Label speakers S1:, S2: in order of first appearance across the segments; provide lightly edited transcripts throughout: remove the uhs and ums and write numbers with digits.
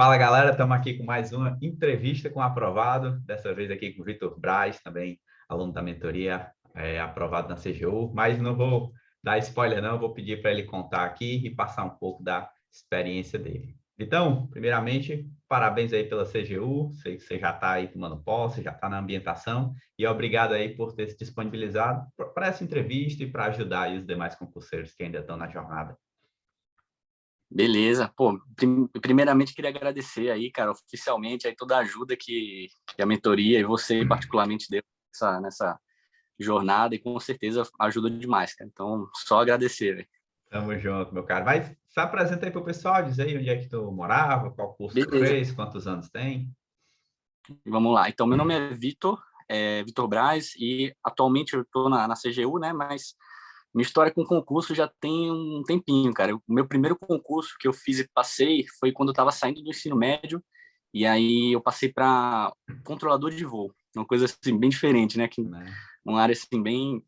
S1: Fala galera, estamos aqui com mais uma entrevista com o aprovado, dessa vez aqui com o Vitor Braz, também aluno da mentoria, aprovado na CGU, mas não vou dar spoiler não, vou pedir para ele contar aqui e passar um pouco da experiência dele. Então, primeiramente, parabéns aí pela CGU, sei que você já está aí tomando posse, já está na ambientação, e obrigado aí por ter se disponibilizado para essa entrevista e para ajudar aí os demais concurseiros que ainda estão na jornada.
S2: Beleza. Pô, primeiramente queria agradecer aí, cara, oficialmente aí toda a ajuda que a mentoria e você particularmente deu nessa jornada, e com certeza ajuda demais, cara. Então, só agradecer, velho.
S1: Tamo junto, meu cara. Mas se apresenta aí pro pessoal, diz aí onde é que tu morava, qual curso tu
S2: Beleza.
S1: fez, quantos anos tem.
S2: Vamos lá. Então, meu nome é Vitor Braz, e atualmente eu tô na CGU, né, mas minha história com concurso já tem um tempinho, cara. O meu primeiro concurso que eu fiz e passei foi quando eu estava saindo do ensino médio, e aí eu passei para controlador de voo. Uma coisa assim, bem diferente, né? Uma área assim, bem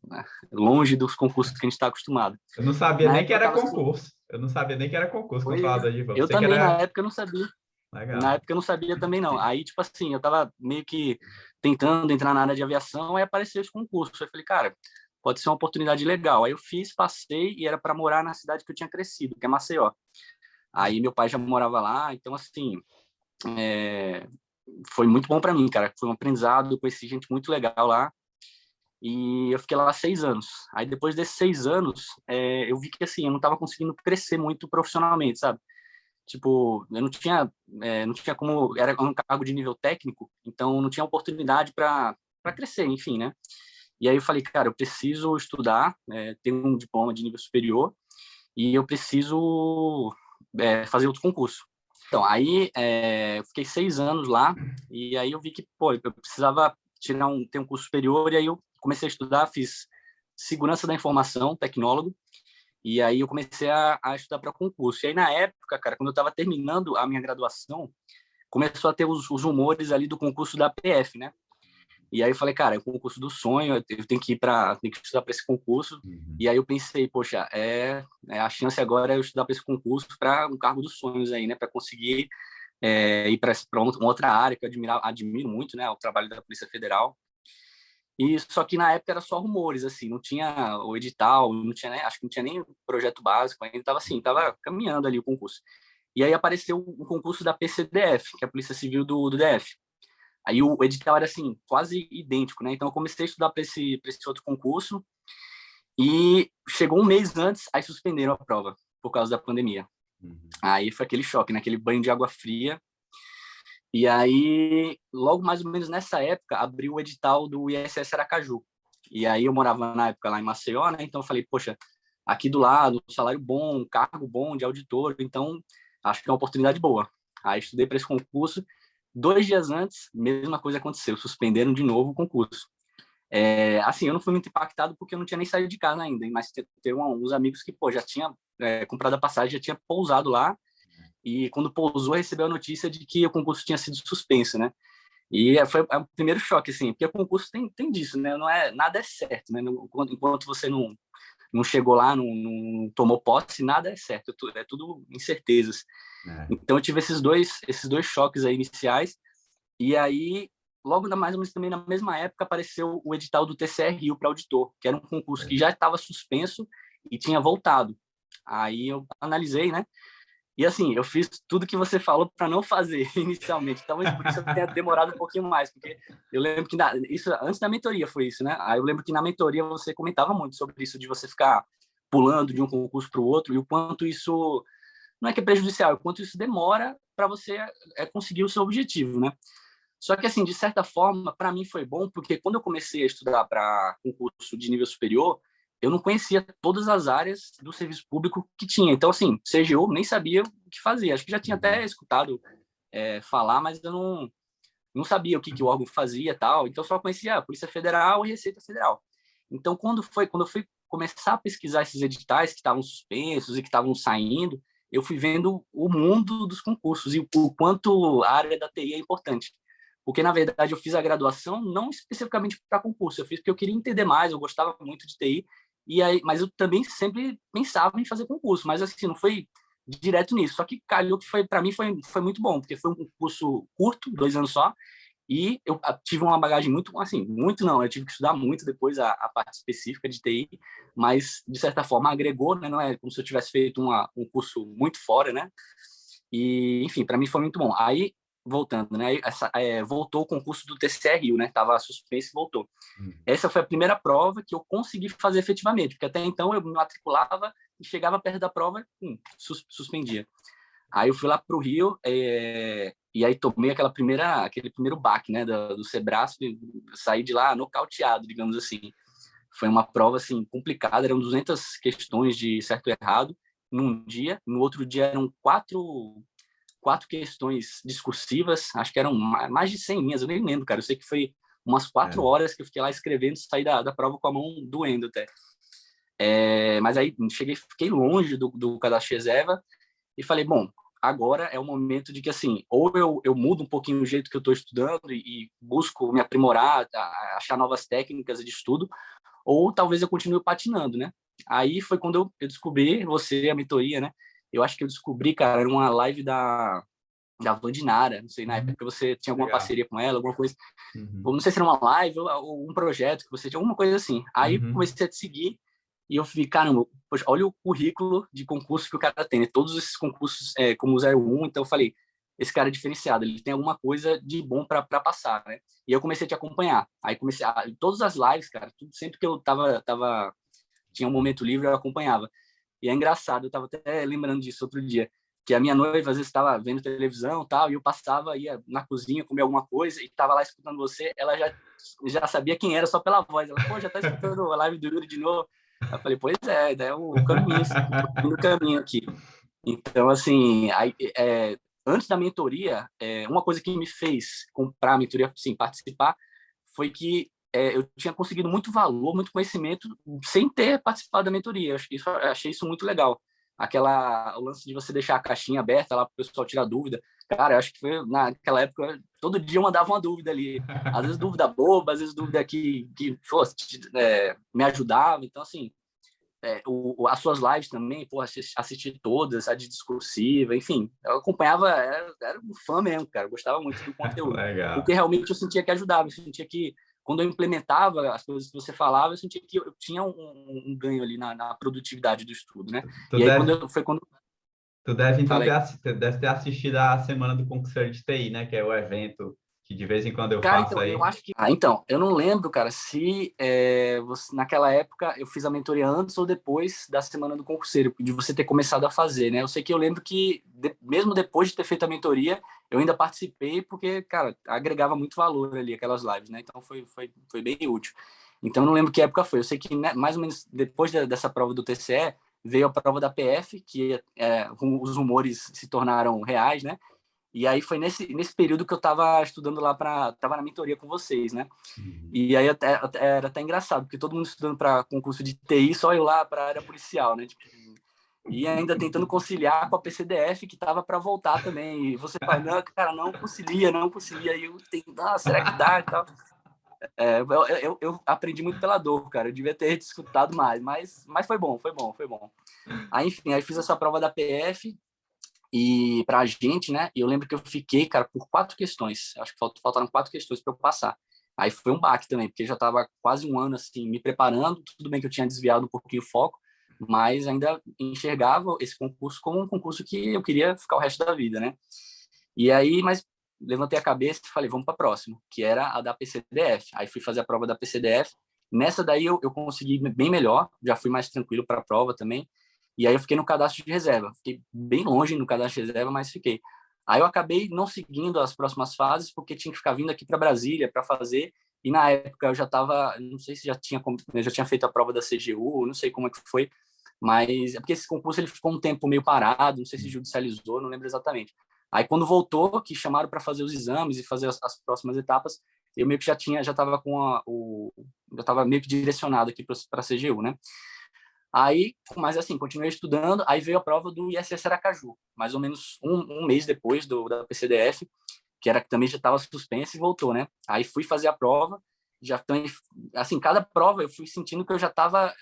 S2: longe dos concursos que a gente está acostumado.
S1: Eu não sabia
S2: Na
S1: nem que
S2: época eu
S1: era
S2: estava assim,
S1: concurso. Eu não sabia nem que era concurso, controlador de voo.
S2: eu
S1: Pensei que
S2: também na
S1: era
S2: época eu não sabia. Na
S1: legal.
S2: época eu não sabia também não. Aí, tipo assim, eu tava meio que tentando entrar na área de aviação, aí apareceu esse concurso. Eu falei, cara, pode ser uma oportunidade legal. Aí eu fiz, passei, e era para morar na cidade que eu tinha crescido, que é Maceió. Aí meu pai já morava lá, então assim, é, foi muito bom para mim, cara. Foi um aprendizado, conheci gente muito legal lá, e eu fiquei lá 6 anos. Aí depois desses 6 anos, eu vi que assim, eu não estava conseguindo crescer muito profissionalmente, sabe? Tipo, eu não tinha como, era um cargo de nível técnico, então não tinha oportunidade para crescer, enfim, né? E aí eu falei, cara, eu preciso estudar, ter um diploma de nível superior, e eu preciso fazer outro concurso. Então, aí eu fiquei 6 anos lá, e aí eu vi que, pô, eu precisava ter um curso superior, e aí eu comecei a estudar, fiz segurança da informação, tecnólogo, e aí eu comecei a estudar para concurso. E aí, na época, cara, quando eu estava terminando a minha graduação, começou a ter os rumores ali do concurso da PF, né? E aí eu falei, cara, é o concurso do sonho, eu tenho que tenho que estudar para esse concurso.
S1: Uhum.
S2: E aí eu pensei, poxa, a chance agora é eu estudar para esse concurso para um cargo dos sonhos aí, né? Para conseguir ir para uma outra área que eu admiro muito, né? O trabalho da Polícia Federal. E só que na época era só rumores, assim, não tinha o edital, não tinha, né, acho que não tinha nem o projeto básico, ainda estava assim, estava caminhando ali o concurso. E aí apareceu o concurso da PCDF, que é a Polícia Civil do DF. Aí o edital era assim, quase idêntico, né? Então eu comecei a estudar para esse outro concurso, e chegou um mês antes, aí suspenderam a prova por causa da pandemia.
S1: Uhum.
S2: Aí foi aquele choque, né? Aquele banho de água fria. E aí, logo mais ou menos nessa época, abriu o edital do ISS Aracaju. E aí eu morava na época lá em Maceió, né? Então eu falei, poxa, aqui do lado, salário bom, cargo bom de auditor, então acho que é uma oportunidade boa. Aí estudei para esse concurso. 2 dias antes, mesma coisa aconteceu, suspenderam de novo o concurso. Assim, eu não fui muito impactado porque eu não tinha nem saído de casa ainda, mas teve uns amigos que, pô, já tinha comprado a passagem, já tinha pousado lá, e quando pousou, recebeu a notícia de que o concurso tinha sido suspenso, né? E foi o primeiro choque, assim, porque o concurso tem disso, né? Nada é certo, né? Enquanto você não chegou lá, não tomou posse, nada é certo, é tudo incertezas. Então eu tive esses dois choques aí iniciais, e aí logo mais ou menos também na mesma época apareceu o edital do TCR-Rio para auditor, que era um concurso que já estava suspenso e tinha voltado. Aí eu analisei, né? E assim, eu fiz tudo que você falou para não fazer inicialmente. Talvez por isso eu tenha demorado um pouquinho mais, porque eu lembro que isso antes da mentoria foi isso, né? Aí eu lembro que na mentoria você comentava muito sobre isso de você ficar pulando de um concurso para o outro, e o quanto isso não é que é prejudicial, o quanto isso demora para você conseguir o seu objetivo, né? Só que assim, de certa forma, para mim foi bom, porque quando eu comecei a estudar para concurso de nível superior, eu não conhecia todas as áreas do serviço público que tinha. Então, assim, CGU nem sabia o que fazia. Acho que já tinha até escutado falar, mas eu não sabia o que o órgão fazia e tal. Então, eu só conhecia a Polícia Federal e Receita Federal. Então, quando eu fui começar a pesquisar esses editais que estavam suspensos e que estavam saindo, eu fui vendo o mundo dos concursos e o quanto a área da TI é importante. Porque, na verdade, eu fiz a graduação não especificamente para concurso, eu fiz porque eu queria entender mais, eu gostava muito de TI, mas eu também sempre pensava em fazer concurso, mas assim, não foi direto nisso. Só que calhou que para mim foi muito bom, porque foi um curso curto, 2 anos só, e eu tive uma bagagem muito, assim, muito não, eu tive que estudar muito depois a parte específica de TI, mas, de certa forma, agregou, né? Não é como se eu tivesse feito um curso muito fora, né? E, enfim, para mim foi muito bom. Aí, voltando, né? Voltou o concurso do TCE Rio, né? Tava suspenso e voltou. Essa foi a primeira prova que eu consegui fazer efetivamente, porque até então eu me matriculava e chegava perto da prova, suspendia. Aí eu fui lá para o Rio e aí tomei aquele primeiro baque, né, do Sebrasp, saí de lá nocauteado, digamos assim. Foi uma prova assim complicada, eram 200 questões de certo e errado num dia, no outro dia eram quatro questões discursivas, acho que eram mais de 100 linhas, eu nem lembro, cara. Eu sei que foi umas 4 horas que eu fiquei lá escrevendo, saí da prova com a mão doendo até. Mas aí fiquei longe do cadastro reserva e falei, bom, agora é o momento de que, assim, ou eu mudo um pouquinho o jeito que eu estou estudando e busco me aprimorar, achar novas técnicas de estudo, ou talvez eu continue patinando, né? Aí foi quando eu descobri você, a mentoria, né? Eu acho que eu descobri, cara, era uma live da Vandinara, não sei, na época você tinha alguma parceria com ela, alguma coisa, não sei se era uma live ou um projeto que você tinha, alguma coisa assim. Aí comecei a te seguir e eu fiquei, caramba, poxa, olha o currículo de concurso que o cara tem, né? Todos esses concursos como o 01, então eu falei, esse cara é diferenciado, ele tem alguma coisa de bom para passar, né? E eu comecei a te acompanhar. Aí todas as lives, cara, sempre que eu tinha um momento livre, eu acompanhava. E é engraçado, eu estava até lembrando disso outro dia, que a minha noiva às vezes estava vendo televisão tal, e eu passava, ia na cozinha comer alguma coisa e estava lá escutando você, ela já sabia quem era só pela voz. Ela, pô, já está escutando a live do Yuri de novo. Eu falei, pois é o caminho, o caminho aqui. Então, assim, antes da mentoria, uma coisa que me fez comprar a mentoria, sim, participar, foi que eu tinha conseguido muito valor, muito conhecimento sem ter participado da mentoria. Eu achei isso muito legal. O lance de você deixar a caixinha aberta lá para o pessoal tirar dúvida. Cara, eu acho que foi naquela época, todo dia eu mandava uma dúvida ali. Às vezes dúvida boba, às vezes dúvida que me ajudava. Então, assim, as suas lives também, pô, assisti todas, a de discursiva, enfim, eu acompanhava, era um fã mesmo, cara, eu gostava muito do conteúdo, porque realmente eu sentia que ajudava, eu sentia que quando eu implementava as coisas que você falava, eu sentia que eu tinha um ganho ali na produtividade do estudo, né?
S1: Tu
S2: E aí
S1: deve,
S2: quando
S1: tu deve então
S2: falei,
S1: deve ter assistido a Semana do Concurseiro de TI, né? Que é o evento que de vez em quando eu
S2: cara,
S1: faço
S2: então, eu
S1: aí.
S2: acho que. Então, eu não lembro, cara, se naquela época eu fiz a mentoria antes ou depois da semana do concurseiro, de você ter começado a fazer, né? Eu sei que eu lembro que, mesmo depois de ter feito a mentoria, eu ainda participei, porque, cara, agregava muito valor ali, aquelas lives, né? Então foi bem útil. Então, eu não lembro que época foi. Eu sei que, né, mais ou menos depois dessa prova do TCE, veio a prova da PF, que os rumores se tornaram reais, né? E aí foi nesse período que eu estava estudando lá tava na mentoria com vocês, né? E aí era até engraçado, porque todo mundo estudando para concurso de TI, só eu lá para a área policial, né? Tipo, e ainda tentando conciliar com a PCDF, que estava para voltar também. E você fala, não, cara, não concilia, não concilia. E eu tenho, será que dá e tal? Eu aprendi muito pela dor, cara. Eu devia ter escutado mais, mas foi bom, foi bom, foi bom. Aí, enfim, aí fiz essa prova da PF, e para a gente, né? E eu lembro que eu fiquei, cara, por 4 questões. Acho que faltaram 4 questões para eu passar. Aí foi um baque também, porque eu já estava quase um ano assim me preparando. Tudo bem que eu tinha desviado um pouquinho o foco, mas ainda enxergava esse concurso como um concurso que eu queria ficar o resto da vida, né? E aí, mas levantei a cabeça e falei, vamos para a próxima, que era a da PCDF. Aí fui fazer a prova da PCDF. Nessa daí eu consegui bem melhor, já fui mais tranquilo para a prova também. E aí eu fiquei no cadastro de reserva. Fiquei bem longe no cadastro de reserva, mas fiquei. Aí eu acabei não seguindo as próximas fases, porque tinha que ficar vindo aqui para Brasília para fazer. E na época eu já estava, não sei se eu já tinha feito a prova da CGU, não sei como é que foi, mas é porque esse concurso ele ficou um tempo meio parado, não sei se judicializou, não lembro exatamente. Aí quando voltou, que chamaram para fazer os exames e fazer as próximas etapas, eu meio que já estava já estava meio que direcionado aqui para a CGU, né? Aí, mas assim, continuei estudando, aí veio a prova do ISS Aracaju, mais ou menos um mês depois da PCDF, que também já estava suspensa e voltou, né? Aí fui fazer a prova, já assim, cada prova eu fui sentindo que eu já estava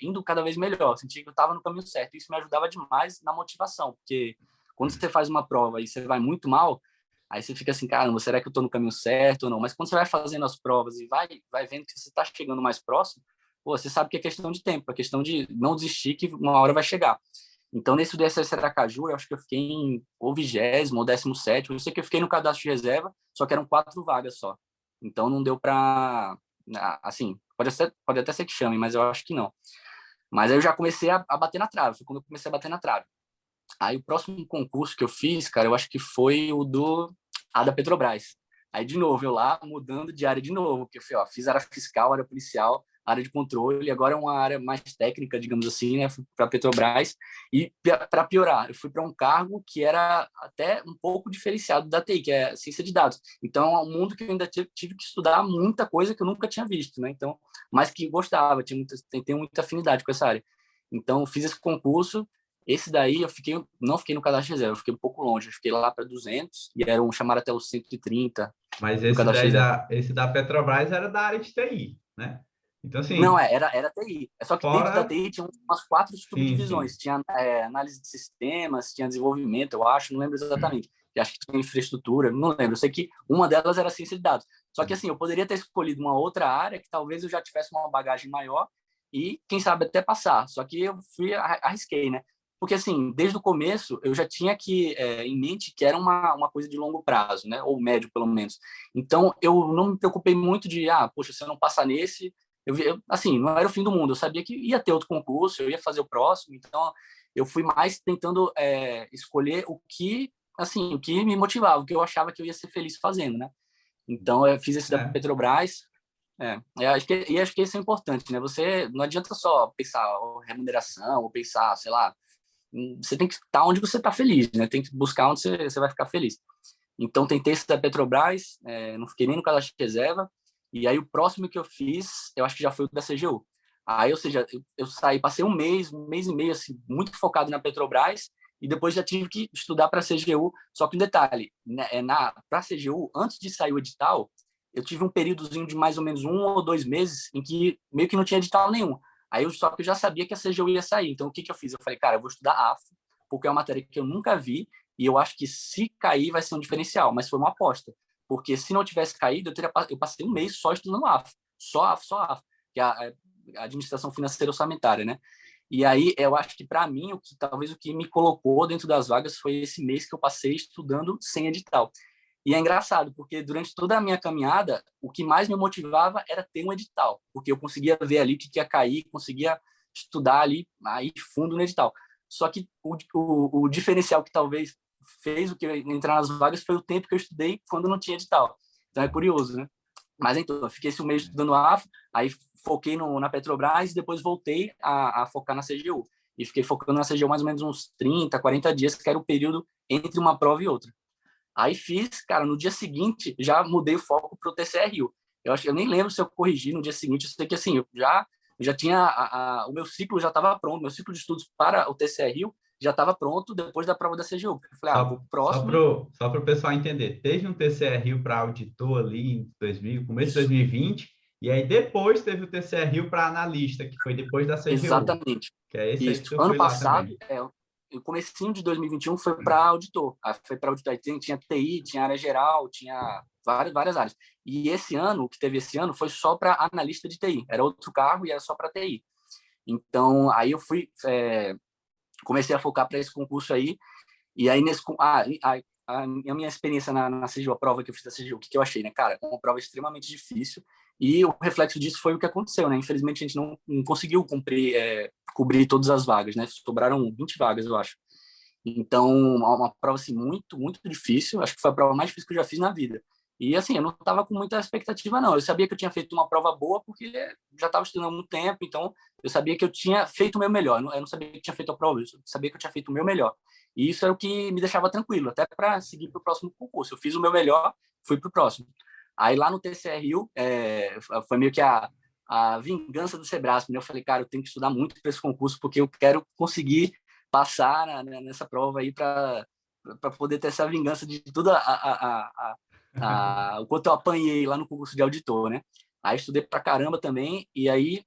S2: indo cada vez melhor, senti que eu estava no caminho certo. Isso me ajudava demais na motivação, porque quando você faz uma prova e você vai muito mal, aí você fica assim, caramba, será que eu estou no caminho certo ou não? Mas quando você vai fazendo as provas e vai vendo que você está chegando mais próximo, pô, você sabe que é questão de tempo, é questão de não desistir, que uma hora vai chegar. Então, nesse do ISS Aracaju, eu acho que eu fiquei em ou 20º ou 17º. Eu sei que eu fiquei no cadastro de reserva, só que eram 4 vagas só. Então, não deu para... Assim, pode até ser que chame, mas eu acho que não. Mas aí eu já comecei a bater na trave. Foi quando eu comecei a bater na trave. Aí o próximo concurso que eu fiz, cara, eu acho que foi o da Petrobras. Aí, de novo, eu lá mudando de área de novo, porque eu fui, ó, fiz área fiscal, área policial, área de controle, e agora é uma área mais técnica, digamos assim, né, para a Petrobras. E, para piorar, eu fui para um cargo que era até um pouco diferenciado da TI, que é ciência de dados. Então, é um mundo que eu ainda tive que estudar muita coisa que eu nunca tinha visto, né? Então, mas que gostava, tenho muita afinidade com essa área. Então, fiz esse concurso. Esse daí não fiquei no cadastro de reserva, eu fiquei um pouco longe, eu fiquei lá para 200 e era um chamar até os 130
S1: Mas
S2: no cadastro de reserva.
S1: esse da Petrobras era da área de TI, né? Então,
S2: Não,
S1: assim,
S2: era TI. É só que dentro da
S1: fora...
S2: TI tinha umas 4
S1: Sim, sim.
S2: subdivisões. Tinha análise de sistemas, tinha desenvolvimento, eu acho, não lembro exatamente. E acho que tinha infraestrutura, não lembro. Eu sei que uma delas era ciência de dados. Só que assim, eu poderia ter escolhido uma outra área que talvez eu já tivesse uma bagagem maior e, quem sabe, até passar. Só que eu arrisquei, né? Porque, assim, desde o começo, eu já tinha em mente que era uma coisa de longo prazo, né? Ou médio, pelo menos. Então, eu não me preocupei muito de, poxa, se eu não passar nesse, assim, não era o fim do mundo. Eu sabia que ia ter outro concurso, eu ia fazer o próximo. Então, eu fui mais tentando escolher o que me motivava, o que eu achava que eu ia ser feliz fazendo, né? Então, eu fiz esse da
S1: É,
S2: Petrobras. Acho que isso é importante, né? Você não adianta só pensar remuneração ou pensar, sei lá, você tem que estar onde você está feliz, né? Tem que buscar onde você vai ficar feliz. Então, tentei esse da Petrobras, não fiquei nem no cadastro de reserva. E aí, o próximo que eu fiz, eu acho que já foi o da CGU. Aí, ou seja, eu saí, passei um mês e meio, assim, muito focado na Petrobras, e depois já tive que estudar para a CGU. Só que um detalhe, né, para a CGU, antes de sair o edital, eu tive um períodozinho de mais ou menos 1 ou 2 meses em que meio que não tinha edital nenhum. Só que eu já sabia que a CGU ia sair. Então, o que eu fiz? Eu falei, cara, eu vou estudar AFO, porque é uma matéria que eu nunca vi, e eu acho que se cair vai ser um diferencial, mas foi uma aposta. Porque se não tivesse caído, eu passei um mês só estudando AFO. Só AFO, só AFO. Que é a Administração Financeira Orçamentária, né? E aí, eu acho que, para mim, talvez o que me colocou dentro das vagas foi esse mês que eu passei estudando sem edital. E é engraçado, porque durante toda a minha caminhada, o que mais me motivava era ter um edital, porque eu conseguia ver ali o que ia cair, conseguia estudar ali, aí fundo no edital. Só que o diferencial que talvez fez o que eu entrar nas vagas foi o tempo que eu estudei quando não tinha edital. Então é curioso, né? Mas então, eu fiquei esse mês estudando AFO, aí foquei na Petrobras e depois voltei a focar na CGU. E fiquei focando na CGU mais ou menos uns 30, 40 dias, que era o período entre uma prova e outra. Aí fiz, cara, no dia seguinte já mudei o foco para o TCRU. Eu nem lembro se eu corrigi no dia seguinte, eu sei que assim, eu já tinha o meu ciclo já estava pronto, meu ciclo de estudos para o TCRU já estava pronto depois da prova da CGU. Eu falei, vou
S1: só,
S2: pro próximo.
S1: só para o pessoal entender, teve um TCRU para auditor ali em 2000, começo de
S2: Isso,
S1: 2020, e aí depois teve o TCRU para analista, que foi depois da CGU,
S2: exatamente.
S1: que é esse aí que
S2: Isso.
S1: tu
S2: Ano
S1: foi lá
S2: passado,
S1: também.
S2: o comecinho de 2021 foi para auditor. Aí foi para auditor. Aí tinha TI, tinha área geral, tinha várias áreas. E esse ano, o que teve esse ano, foi só para analista de TI. Era outro cargo e era só para TI. Então, aí eu comecei a focar para esse concurso aí. E aí, a minha experiência na CGU, a prova que eu fiz da CGU, o que eu achei, né? Cara, uma prova extremamente difícil. E o reflexo disso foi o que aconteceu, né? Infelizmente, a gente não conseguiu cobrir todas as vagas, né? Sobraram 20 vagas, eu acho. Então, uma prova, assim, muito, muito difícil. Acho que foi a prova mais difícil que eu já fiz na vida. E, assim, eu não estava com muita expectativa, não. Eu sabia que eu tinha feito uma prova boa porque já estava estudando há muito tempo, então eu sabia que eu tinha feito o meu melhor. Eu não sabia que eu tinha feito a prova, eu sabia que eu tinha feito o meu melhor. E isso era o que me deixava tranquilo, até para seguir para o próximo concurso. Eu fiz o meu melhor, fui para o próximo. Aí, lá no TCRU, foi meio que a vingança do Sebrasp, né? Eu falei, cara, eu tenho que estudar muito para esse concurso porque eu quero conseguir passar nessa prova aí para poder ter essa vingança de tudo o quanto eu apanhei lá no concurso de auditor, né? Aí estudei pra caramba também, e aí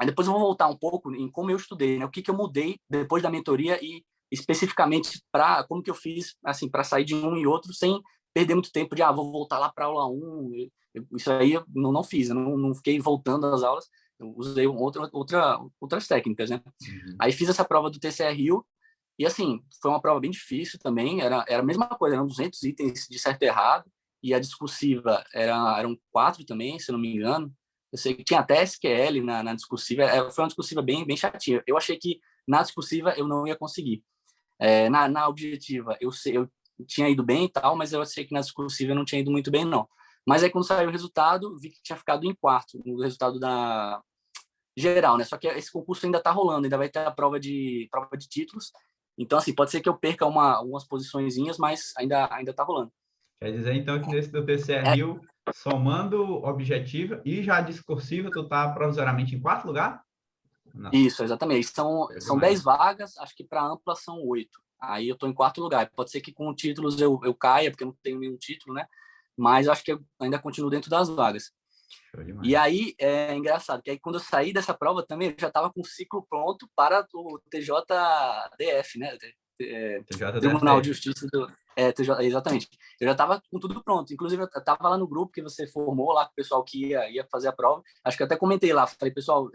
S2: depois eu vou voltar um pouco em como eu estudei, né? O que eu mudei depois da mentoria e especificamente para como que eu fiz, assim, para sair de um e outro sem perder muito tempo de, vou voltar lá para aula 1. Isso aí eu não fiz, eu não fiquei voltando às aulas, eu usei outras técnicas, né?
S1: Uhum.
S2: Aí fiz essa prova do TCE-Rio e, assim, foi uma prova bem difícil também, era a mesma coisa, eram 200 itens de certo e errado, e a discursiva eram 4 também, se eu não me engano. Eu sei que tinha até SQL na discursiva, foi uma discursiva bem chatinha. Eu achei que na discursiva eu não ia conseguir. Na objetiva, eu tinha ido bem e tal, mas eu achei que na discursiva eu não tinha ido muito bem, não. Mas aí, quando saiu o resultado, vi que tinha ficado em quarto, no resultado da geral, né? Só que esse concurso ainda está rolando, ainda vai ter a prova de títulos. Então, assim, pode ser que eu perca algumas posiçõezinhas, mas ainda está rolando.
S1: Quer dizer, então, que nesse do TCE
S2: É,
S1: Rio, somando objetiva e já discursiva, tu tá provisoriamente em quarto lugar? Não,
S2: isso, exatamente.
S1: foi
S2: São
S1: demais.
S2: 10 vagas, acho que para ampla são 8. Aí eu estou em quarto lugar. Pode ser que com títulos eu caia, porque eu não tenho nenhum título, né? Mas acho que eu ainda continuo dentro das vagas.
S1: Show
S2: E
S1: demais.
S2: aí é engraçado, que aí quando eu saí dessa prova também, eu já estava com o ciclo pronto para o TJDF, né? Tribunal de
S1: TJDFT.
S2: Justiça TJ, exatamente. Eu já estava com tudo pronto. Inclusive, eu estava lá no grupo que você formou lá com o pessoal que ia fazer a prova. Acho que eu até comentei lá, falei, pessoal,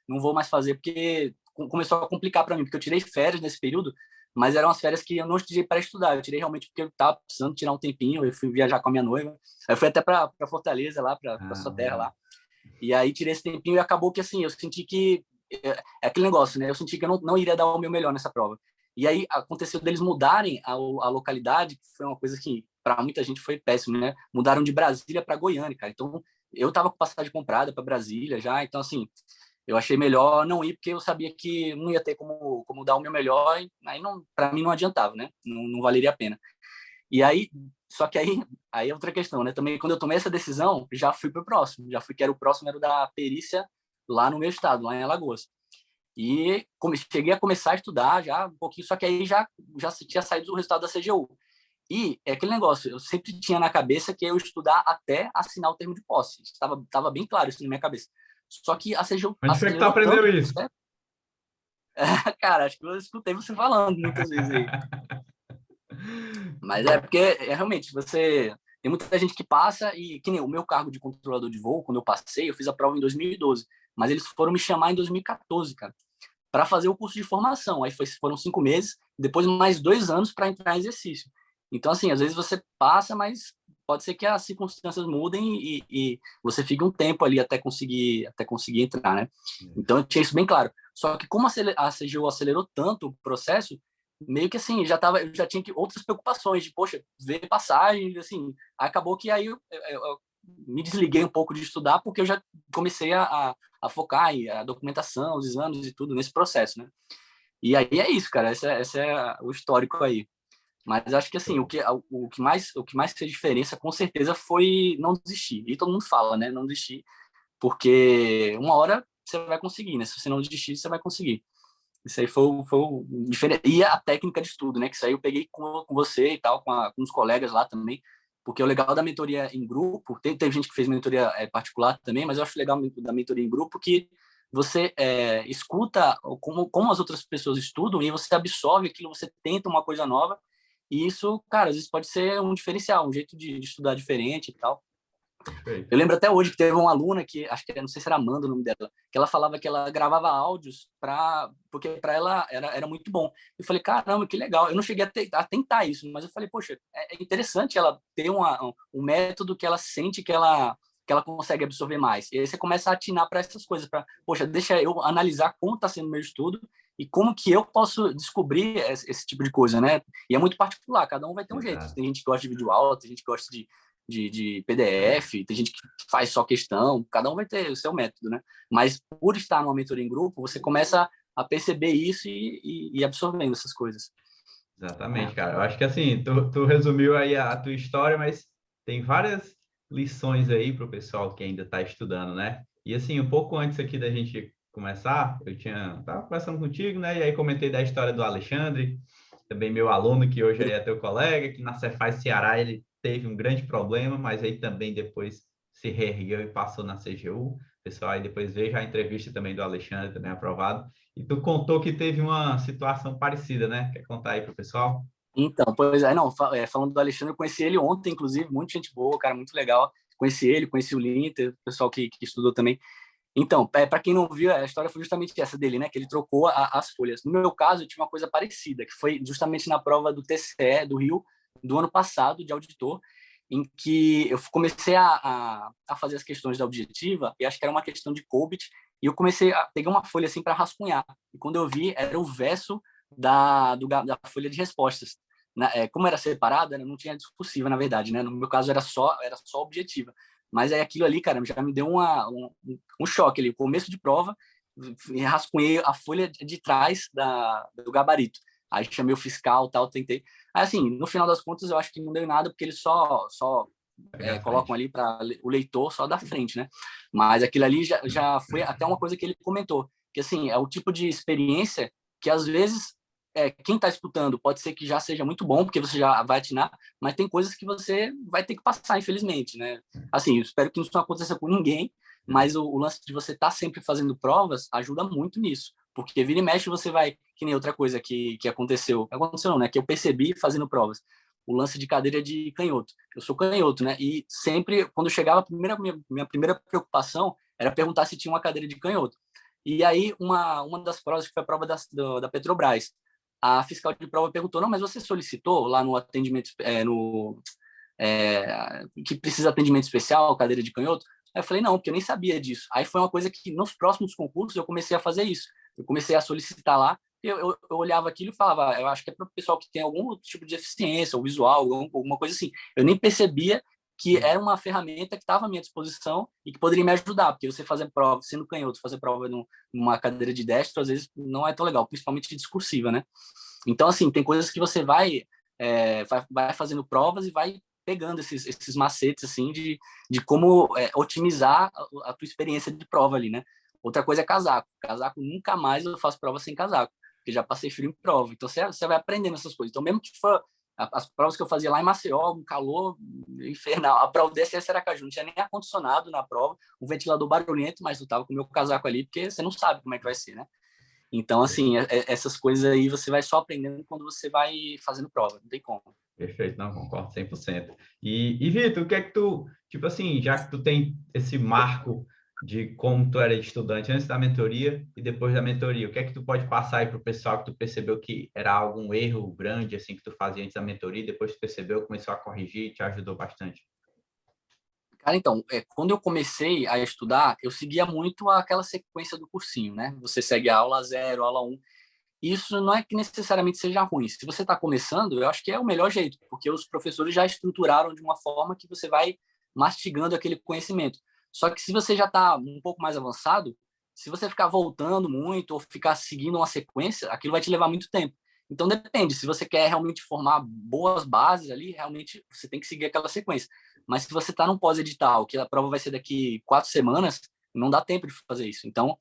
S2: não vou mais fazer porque começou a complicar para mim, porque eu tirei férias nesse período, mas eram as férias que eu não tirei para estudar, eu tirei realmente porque eu estava precisando tirar um tempinho, eu fui viajar com a minha noiva, aí eu fui até para Fortaleza, lá para sua terra
S1: Ah,
S2: lá, e aí tirei esse tempinho e acabou que, assim, eu senti que é aquele negócio, né? Eu senti que eu não iria dar o meu melhor nessa prova. E aí aconteceu deles mudarem a localidade, que foi uma coisa que para muita gente foi péssimo, né? Mudaram de Brasília para Goiânia, cara. Então eu tava com passagem comprada para Brasília já, então assim, eu achei melhor não ir porque eu sabia que não ia ter como dar o meu melhor, e aí não, para mim não adiantava, né? Não valeria a pena. E aí, só que aí é outra questão, né? Também quando eu tomei essa decisão, já fui pro próximo, já fui que era o próximo era o da perícia lá no meu estado, lá em Alagoas. E cheguei a começar a estudar já um pouquinho, só que aí já tinha saído o resultado da CGU. E é aquele negócio, eu sempre tinha na cabeça que eu ia estudar até assinar o termo de posse. Estava bem claro isso na minha cabeça. Só que a CGU
S1: onde foi que tu
S2: acelerou
S1: aprendeu
S2: tanto o
S1: isso?
S2: processo. Cara, acho que eu escutei você falando muitas vezes aí. Mas é porque, realmente, você... Tem muita gente que passa e... Que nem o meu cargo de controlador de voo, quando eu passei, eu fiz a prova em 2012. Mas eles foram me chamar em 2014, cara, para fazer o curso de formação. Aí foram 5 meses, depois mais 2 anos para entrar em exercício. Então, assim, às vezes você passa, mas pode ser que as circunstâncias mudem e você fique um tempo ali até conseguir entrar, né? Então, eu tinha isso bem claro. Só que como a CGU acelerou tanto o processo, meio que assim, eu já tinha outras preocupações de, poxa, ver passagem, assim, acabou que aí eu me desliguei um pouco de estudar porque eu já comecei a focar em a documentação, os exames e tudo nesse processo, né? E aí é isso, cara, esse é o histórico aí. Mas acho que assim,
S1: Show.
S2: o que mais fez diferença com certeza foi não desistir. E todo mundo fala, né? Não desistir, porque uma hora você vai conseguir, né? Se você não desistir, você vai conseguir. Isso aí foi o diferente. E a técnica de estudo, né? Que isso aí eu peguei com você e tal, com os colegas lá também. Porque o legal da mentoria em grupo, teve gente que fez mentoria particular também, mas eu acho legal da mentoria em grupo que você escuta como as outras pessoas estudam e você absorve aquilo, você tenta uma coisa nova. E isso, cara, às vezes pode ser um diferencial, um jeito de estudar diferente e tal.
S1: Perfeito.
S2: Eu lembro até hoje que teve uma aluna que, acho que não sei se era Amanda o nome dela, que ela falava que ela gravava áudios porque para ela era muito bom. Eu falei, caramba, que legal. Eu não cheguei a tentar isso, mas eu falei, poxa, é interessante ela ter um método que ela sente que ela consegue absorver mais. E aí você começa a atinar para essas coisas, poxa, deixa eu analisar como está sendo o meu estudo e como que eu posso descobrir esse tipo de coisa, né? E é muito particular, cada um vai ter um jeito.
S1: Exato.
S2: Tem gente que gosta de vídeo aula, tem gente que gosta de PDF, tem gente que faz só questão, cada um vai ter o seu método, né? Mas por estar numa mentoria em grupo, você começa a perceber isso e absorvendo essas coisas.
S1: Exatamente, cara. Eu acho que assim, tu resumiu aí a tua história, mas tem várias lições aí para o pessoal que ainda está estudando, né? E assim, um pouco antes aqui da gente começar, tava conversando contigo, né? E aí comentei da história do Alexandre, também meu aluno, que hoje aí é teu colega, que na Cefaz Ceará ele teve um grande problema, mas aí também depois se reergueu e passou na CGU. Pessoal, aí depois veja a entrevista também do Alexandre, também aprovado. E tu contou que teve uma situação parecida, né? Quer contar aí para o pessoal?
S2: Então, pois é, não, falando do Alexandre, eu conheci ele ontem, inclusive, muita gente boa, cara, muito legal. Conheci ele, conheci o Linter, o pessoal que estudou também. Então, para quem não viu, a história foi justamente essa dele, né? Que ele trocou as folhas. No meu caso, eu tive uma coisa parecida, que foi justamente na prova do TCE do Rio, do ano passado, de auditor, em que eu comecei a fazer as questões da objetiva, e acho que era uma questão de COBIT, e eu comecei a pegar uma folha assim para rascunhar. E quando eu vi, era o verso da folha de respostas. Como era separada, não tinha discursiva, na verdade, né? No meu caso, era só objetiva. Mas aí aquilo ali, cara, já me deu um choque ali. Começo de prova, rascunhei a folha de trás do gabarito. Aí chamei o fiscal, tal, tentei. Aí, assim, no final das contas, eu acho que não deu nada, porque eles só
S1: Pegar a
S2: colocam
S1: frente.
S2: ali para o leitor só da frente, né? Mas aquilo ali já foi até uma coisa que ele comentou, que, assim, é o tipo de experiência que, às vezes, quem está escutando pode ser que já seja muito bom, porque você já vai atinar, mas tem coisas que você vai ter que passar, infelizmente, né? Assim, eu espero que isso não aconteça com ninguém, mas o lance de você estar sempre fazendo provas ajuda muito nisso, porque vira e mexe você vai, que nem outra coisa que aconteceu não, né? Que eu percebi fazendo provas, o lance de cadeira de canhoto. Eu sou canhoto, né? E sempre, quando chegava, minha primeira preocupação era perguntar se tinha uma cadeira de canhoto. E aí, uma das provas, que foi a prova da Petrobras, a fiscal de prova perguntou, não, mas você solicitou lá no atendimento, que precisa de atendimento especial, cadeira de canhoto? Aí eu falei, não, porque eu nem sabia disso. Aí foi uma coisa que, nos próximos concursos, eu comecei a fazer isso. Eu comecei a solicitar lá, eu olhava aquilo e falava, eu acho que é para o pessoal que tem algum tipo de deficiência, ou visual, alguma coisa assim. Eu nem percebia que era uma ferramenta que estava à minha disposição e que poderia me ajudar, porque você fazer prova, sendo canhoto, fazer prova numa cadeira de destro, às vezes não é tão legal, principalmente discursiva, né? Então, assim, tem coisas que você vai fazendo provas e vai pegando esses macetes, assim, de como otimizar a tua experiência de prova ali, né? Outra coisa é casaco. Casaco, nunca mais eu faço prova sem casaco, porque já passei frio em prova. Então, você vai aprendendo essas coisas. Então, mesmo que for as provas que eu fazia lá em Maceió, um calor infernal. A prova desse era Aracaju, não tinha nem ar-condicionado na prova, um ventilador barulhento, mas eu tava com o meu casaco ali, porque você não sabe como é que vai ser, né? Então, assim, essas coisas aí você vai só aprendendo quando você vai fazendo prova, não tem como.
S1: Perfeito, não, concordo 100%. E Vitor, o que é que tu, tipo assim, já que tu tem esse marco de como tu era estudante antes da mentoria e depois da mentoria, o que é que tu pode passar aí para o pessoal que tu percebeu que era algum erro grande, assim, que tu fazia antes da mentoria e depois tu percebeu, começou a corrigir e te ajudou bastante?
S2: Cara, então, quando eu comecei a estudar, eu seguia muito aquela sequência do cursinho, né? Você segue a aula 0, aula 1. Isso não é que necessariamente seja ruim. Se você está começando, eu acho que é o melhor jeito, porque os professores já estruturaram de uma forma que você vai mastigando aquele conhecimento. Só que se você já está um pouco mais avançado, se você ficar voltando muito ou ficar seguindo uma sequência, aquilo vai te levar muito tempo. Então depende, se você quer realmente formar boas bases ali, realmente você tem que seguir aquela sequência. Mas se você está num pós-edital, que a prova vai ser daqui 4 semanas, não dá tempo de fazer isso. Então,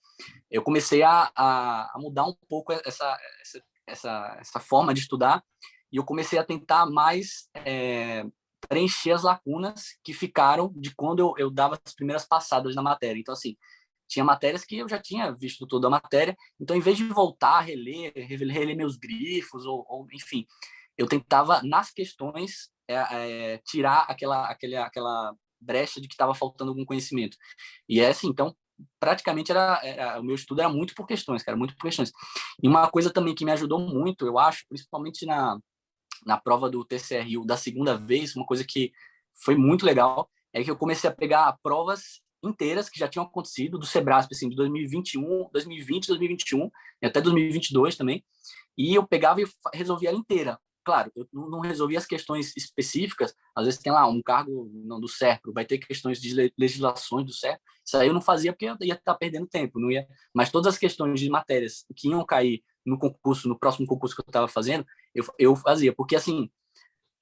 S2: eu comecei a mudar um pouco essa forma de estudar e eu comecei a tentar mais preencher as lacunas que ficaram de quando eu dava as primeiras passadas na matéria. Então, assim, tinha matérias que eu já tinha visto toda a matéria, então, em vez de voltar a reler meus grifos, ou enfim, eu tentava, nas questões, tirar aquela brecha de que estava faltando algum conhecimento. E é assim, então, praticamente o meu estudo era muito por questões, cara, muito por questões. E uma coisa também que me ajudou muito, eu acho, principalmente na prova do TCRU da segunda vez, uma coisa que foi muito legal, é que eu comecei a pegar provas inteiras que já tinham acontecido do Sebrasp, assim, de 2021, 2020, 2021 e até 2022 também, e eu pegava e resolvia ela inteira. Claro, eu não resolvia as questões específicas, às vezes tem lá um cargo não, do SERPRO, vai ter questões de legislações do SERPRO, isso aí eu não fazia porque eu ia estar perdendo tempo, não ia. Mas todas as questões de matérias que iam cair no concurso, no próximo concurso que eu estava fazendo, eu fazia, porque assim,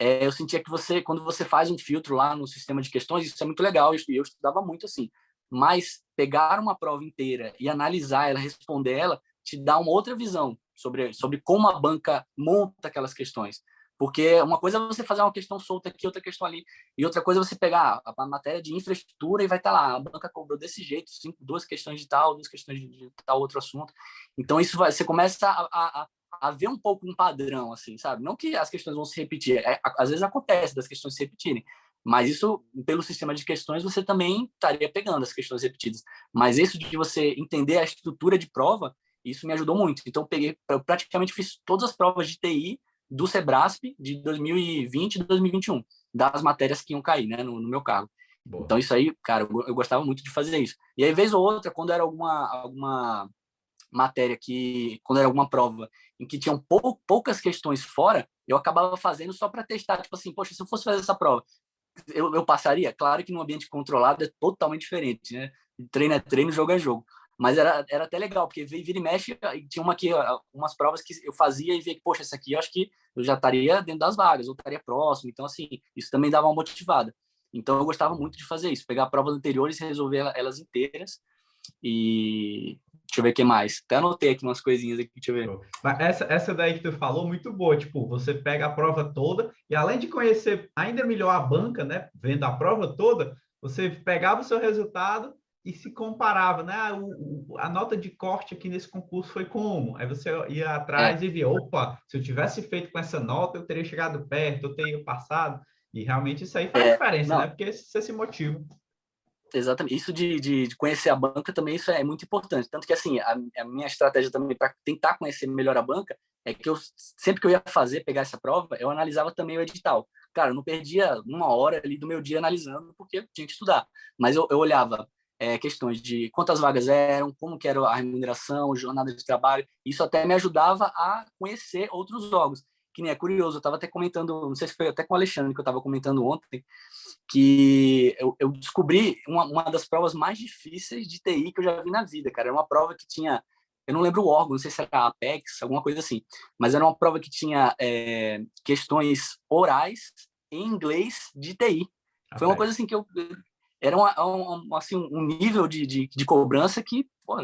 S2: eu sentia que quando você faz um filtro lá no sistema de questões, isso é muito legal, e eu estudava muito assim, mas pegar uma prova inteira e analisar ela, responder ela, te dá uma outra visão sobre como a banca monta aquelas questões. Porque uma coisa é você fazer uma questão solta aqui, outra questão ali, e outra coisa é você pegar a matéria de infraestrutura e vai estar lá, a banca cobrou desse jeito, duas questões de tal, duas questões de tal outro assunto. Então, você começa a ver um pouco um padrão, assim, sabe? Não que as questões vão se repetir, às vezes acontece das questões se repetirem, mas isso, pelo sistema de questões, você também estaria pegando as questões repetidas. Mas isso de você entender a estrutura de prova, isso me ajudou muito. Então, eu praticamente fiz todas as provas de TI do Sebrasp de 2020 e 2021, das matérias que iam cair, né, no meu cargo.
S1: Boa.
S2: Então, isso aí, cara, eu gostava muito de fazer isso. E aí, vez ou outra, quando era alguma matéria quando era alguma prova em que tinham poucas questões fora, eu acabava fazendo só para testar, tipo assim, poxa, se eu fosse fazer essa prova, eu passaria? Claro que num ambiente controlado é totalmente diferente, né? Treino é treino, jogo é jogo. Mas era até legal, porque vira e mexe, tinha umas provas que eu fazia e via que, poxa, essa aqui eu acho que eu já estaria dentro das vagas, ou estaria próximo. Então, assim, isso também dava uma motivada. Então, eu gostava muito de fazer isso, pegar provas anteriores e resolver elas inteiras. E deixa eu ver o que mais. Até anotei aqui umas coisinhas aqui, deixa eu ver.
S1: Mas essa daí que tu falou, muito boa. Tipo, você pega a prova toda e além de conhecer ainda melhor a banca, né? Vendo a prova toda, você pegava o seu resultado e se comparava, né? A nota de corte aqui nesse concurso foi como? Aí você ia
S2: É,
S1: atrás e via, opa, se eu tivesse feito com essa nota, eu teria chegado perto, eu teria passado. E realmente isso aí faz diferença, né?
S2: não,
S1: Porque você se motiva.
S2: exatamente. Isso de conhecer a banca também, isso é muito importante. Tanto que, assim, a minha estratégia também para tentar conhecer melhor a banca é que sempre que eu ia pegar essa prova, eu analisava também o edital. Cara, eu não perdia uma hora ali do meu dia analisando, porque eu tinha que estudar. Mas eu olhava questões de quantas vagas eram, como que era a remuneração, jornada de trabalho. Isso até me ajudava a conhecer outros órgãos. Que nem é curioso, eu estava até comentando, não sei se foi até com o Alexandre que eu estava comentando ontem, que eu descobri uma das provas mais difíceis de TI que eu já vi na vida, cara. Era uma prova que tinha, eu não lembro o órgão, não sei se era a Apex, alguma coisa assim, mas era uma prova que tinha questões orais em inglês de TI. Foi uma coisa
S1: Apex.
S2: assim que era assim, um nível de cobrança que, pô,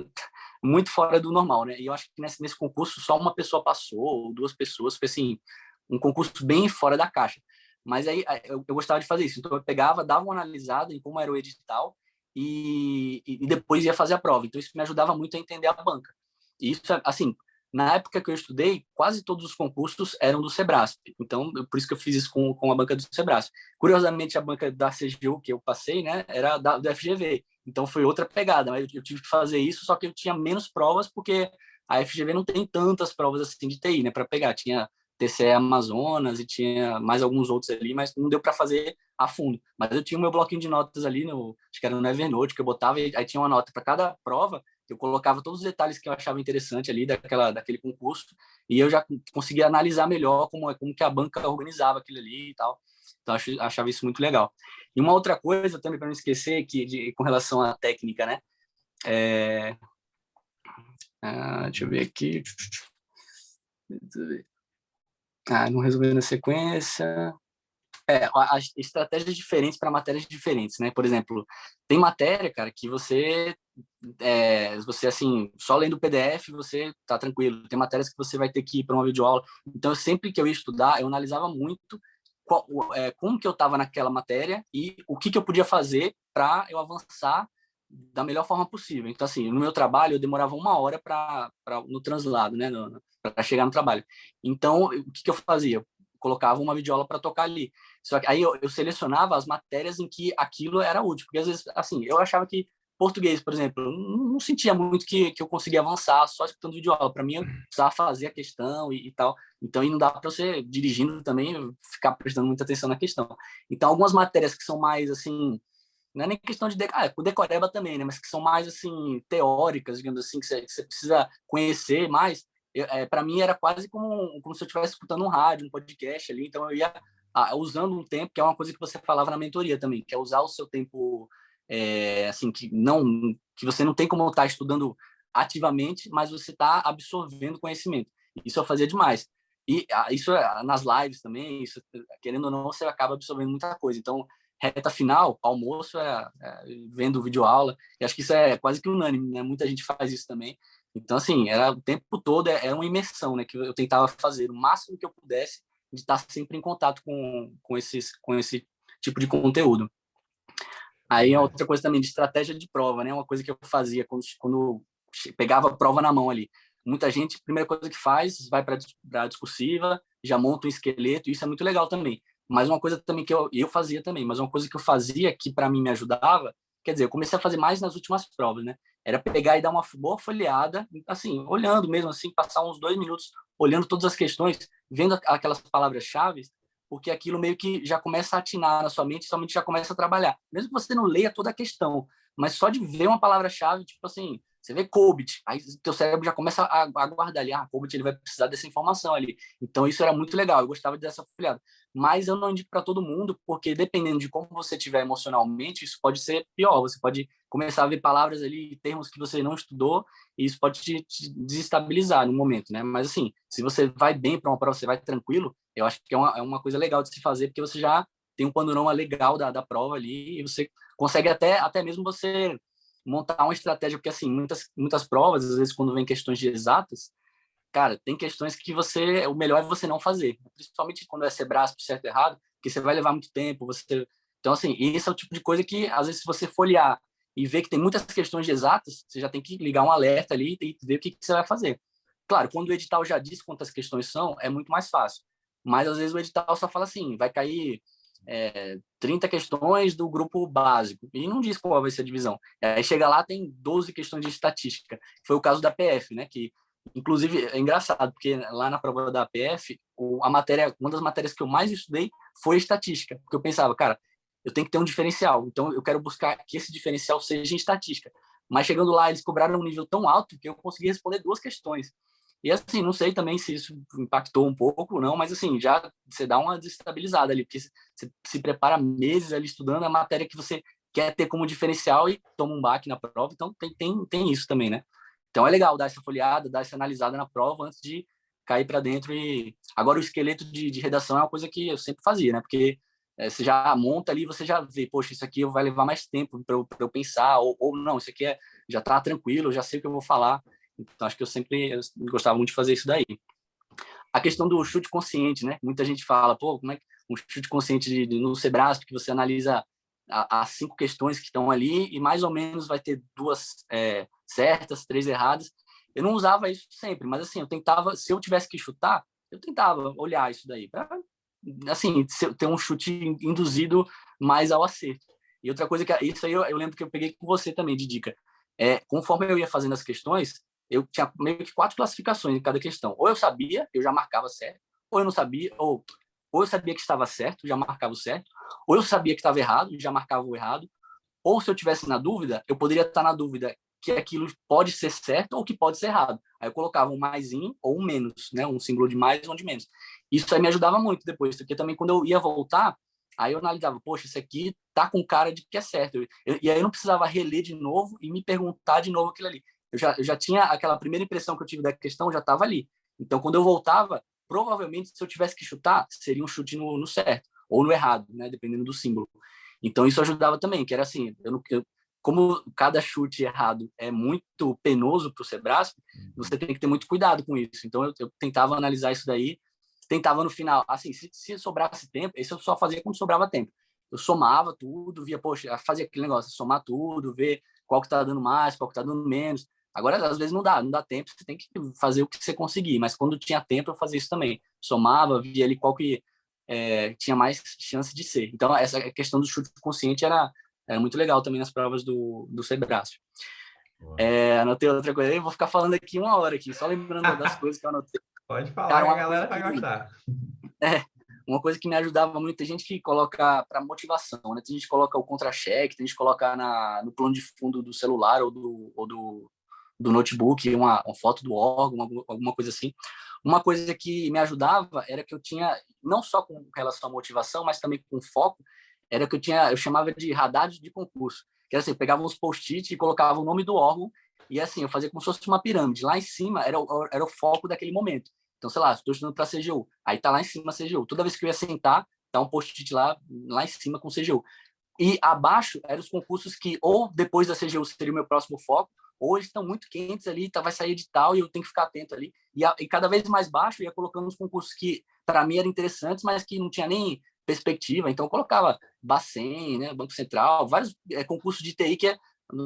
S2: muito fora do normal, né? E eu acho que nesse concurso só uma pessoa passou, ou duas pessoas, foi assim, um concurso bem fora da caixa. Mas aí eu gostava de fazer isso. Então eu pegava, dava uma analisada em como era o edital e depois ia fazer a prova. Então isso me ajudava muito a entender a banca. E isso, assim, na época que eu estudei, quase todos os concursos eram do Sebrasp. Então, por isso que eu fiz isso com a banca do Sebrasp. Curiosamente, a banca da CGU que eu passei, né, era do FGV. Então foi outra pegada, mas eu tive que fazer isso, só que eu tinha menos provas porque a FGV não tem tantas provas assim de TI, né, para pegar. Tinha TCE Amazonas e tinha mais alguns outros ali, mas não deu para fazer a fundo. Mas eu tinha o meu bloquinho de notas ali, acho que era no Evernote, que eu botava, e aí tinha uma nota para cada prova, eu colocava todos os detalhes que eu achava interessante ali daquele concurso, e eu já conseguia analisar melhor como que a banca organizava aquilo ali e tal. Então, achava isso muito legal. E uma outra coisa também, para não esquecer, com relação à técnica, né? Deixa eu ver aqui. Não resolvendo na sequência. As estratégias diferentes para matérias diferentes, né? Por exemplo, tem matéria, cara, que você assim, só lendo o PDF você tá tranquilo. Tem matérias que você vai ter que ir para uma videoaula. Então, sempre que eu ia estudar, eu analisava muito como que eu estava naquela matéria e o que eu podia fazer para eu avançar da melhor forma possível. Então, assim, no meu trabalho, eu demorava uma hora no translado, né? Para chegar no trabalho. Então, o que eu fazia? Eu colocava uma videoaula para tocar ali. Só que aí eu selecionava as matérias em que aquilo era útil, porque às vezes, assim, eu achava que português, por exemplo, eu não sentia muito que eu conseguia avançar só escutando videoaula. Para mim, eu precisava fazer a questão e tal. Então, aí não dá para você, dirigindo também, ficar prestando muita atenção na questão. Então, algumas matérias que são mais, assim, não é nem questão de com decoreba também, né? Mas que são mais assim teóricas, digamos assim, que você precisa conhecer mais. Para mim era quase como se eu estivesse escutando um rádio, um podcast ali. Então eu ia usando um tempo, que é uma coisa que você falava na mentoria também, que é usar o seu tempo assim que você não tem como estar estudando ativamente, mas você está absorvendo conhecimento. Isso eu fazia demais. E isso nas lives também, isso, querendo ou não, você acaba absorvendo muita coisa. Então reta final, almoço, vendo videoaula. E acho que isso é quase que unânime, né? Muita gente faz isso também. Então, assim, era o tempo todo, era uma imersão, né? Que eu tentava fazer o máximo que eu pudesse de estar sempre em contato com esse tipo de conteúdo. Aí é outra coisa também de estratégia de prova, né? Uma coisa que eu fazia quando pegava a prova na mão ali. Muita gente, a primeira coisa que faz, vai para a discursiva, já monta um esqueleto, e isso é muito legal também. Mas uma coisa também que eu fazia também, mas uma coisa que eu fazia que para mim me ajudava, quer dizer, eu comecei a fazer mais nas últimas provas, né? Era pegar e dar uma boa folheada, assim, olhando mesmo, assim, passar uns 2 minutos olhando todas as questões, vendo aquelas palavras-chave, porque aquilo meio que já começa a atinar na sua mente já começa a trabalhar. Mesmo que você não leia toda a questão, mas só de ver uma palavra-chave, tipo assim, você vê COBIT, aí teu cérebro já começa a guardar ali, COBIT ele vai precisar dessa informação ali. Então isso era muito legal, eu gostava dessa folhada. Mas eu não indico para todo mundo, porque dependendo de como você estiver emocionalmente, isso pode ser pior. Você pode começar a ver palavras ali, termos que você não estudou, e isso pode te desestabilizar no momento, né? Mas assim, se você vai bem para uma prova, você vai tranquilo, eu acho que é uma coisa legal de se fazer, porque você já tem um panorama legal da prova ali, e você consegue até mesmo você montar uma estratégia, porque assim, muitas provas, às vezes quando vem questões de exatas, cara, tem questões que o melhor é você não fazer, principalmente quando é Sebrasp certo e errado, porque você vai levar muito tempo, então assim, esse é o tipo de coisa que às vezes se você folhear e ver que tem muitas questões de exatas, você já tem que ligar um alerta ali e ver o que você vai fazer. Claro, quando o edital já diz quantas questões são, é muito mais fácil, mas às vezes o edital só fala assim, vai cair 30 questões do grupo básico, e não diz qual vai ser a divisão. Aí chega lá, tem 12 questões de estatística. Foi o caso da PF, né, que inclusive é engraçado, porque lá na prova da APF, uma das matérias que eu mais estudei foi estatística, porque eu pensava, cara, eu tenho que ter um diferencial, então eu quero buscar que esse diferencial seja em estatística. Mas chegando lá, eles cobraram um nível tão alto que eu consegui responder 2 questões. E assim, não sei também se isso impactou um pouco ou não, mas assim, já você dá uma desestabilizada ali, porque você se prepara meses ali estudando a matéria que você quer ter como diferencial e toma um baque na prova, então tem isso também, né? Então é legal dar essa folheada, dar essa analisada na prova antes de cair para dentro. E agora o esqueleto de redação é uma coisa que eu sempre fazia, né? Porque você já monta ali, você já vê, poxa, isso aqui vai levar mais tempo para eu pensar, ou não, isso aqui já tá tranquilo, eu já sei o que eu vou falar. Então acho que eu gostava muito de fazer isso daí. A questão do chute consciente, né? Muita gente fala, pô, como é que um chute consciente no Sebrasp, que você analisa as 5 questões que estão ali e mais ou menos vai ter 2 certas, 3 erradas. Eu não usava isso sempre, mas assim, eu tentava, se eu tivesse que chutar, eu tentava olhar isso daí para assim, ter um chute induzido mais ao acerto. E outra coisa isso aí eu lembro que eu peguei com você também de dica. Conforme eu ia fazendo as questões, eu tinha meio que 4 classificações em cada questão. Ou eu sabia, eu já marcava certo, ou eu não sabia, ou eu sabia que estava certo, já marcava o certo, ou eu sabia que estava errado, já marcava o errado, ou se eu tivesse na dúvida, eu poderia estar na dúvida que aquilo pode ser certo ou que pode ser errado. Aí eu colocava um maisinho ou um menos, né? Um símbolo de mais ou de menos. Isso aí me ajudava muito depois, porque também quando eu ia voltar, aí eu analisava, poxa, isso aqui tá com cara de que é certo. E aí eu não precisava reler de novo e me perguntar de novo aquilo ali. Eu já tinha aquela primeira impressão que eu tive da questão, já estava ali. Então, quando eu voltava, provavelmente, se eu tivesse que chutar, seria um chute no certo ou no errado, né? Dependendo do símbolo. Então, isso ajudava também, que era assim, como cada chute errado é muito penoso para o Sebrasp, você tem que ter muito cuidado com isso. Então, eu tentava analisar isso daí, tentava no final, assim, se sobrasse tempo, isso eu só fazia quando sobrava tempo. Eu somava tudo, via, poxa, fazia aquele negócio, somar tudo, ver qual que tá dando mais, qual que tá dando menos. Agora, às vezes não dá tempo, você tem que fazer o que você conseguir, mas quando tinha tempo eu fazia isso também. Somava, via ali qual que tinha mais chance de ser. Então, essa questão do chute consciente era muito legal também nas provas do Sebrasp. Anotei outra coisa, eu vou ficar falando aqui 1 hora, aqui, só lembrando das coisas que eu anotei.
S1: Pode falar,
S2: Cara,
S1: que a galera vai gostar.
S2: Uma coisa que me ajudava muito, tem gente que coloca para motivação, né? Tem gente que coloca o contra-cheque, tem gente que coloca no plano de fundo do celular ou do notebook uma foto do órgão, alguma coisa assim. Uma coisa que me ajudava era que eu tinha, não só com relação à motivação, mas também com foco, era que eu chamava de radar de concurso. Que era assim, eu pegava uns post-it e colocava o nome do órgão, e assim, eu fazia como se fosse uma pirâmide. Lá em cima era o foco daquele momento. Então, sei lá, estou estudando para a CGU, aí tá lá em cima a CGU. Toda vez que eu ia sentar, tá um post-it lá em cima com CGU. E abaixo eram os concursos que ou depois da CGU seria o meu próximo foco, ou eles estão muito quentes ali, vai sair edital e eu tenho que ficar atento ali. E cada vez mais baixo eu ia colocando os concursos que para mim eram interessantes, mas que não tinha nem perspectiva. Então, eu colocava Bacen, né, Banco Central, vários concursos de TI que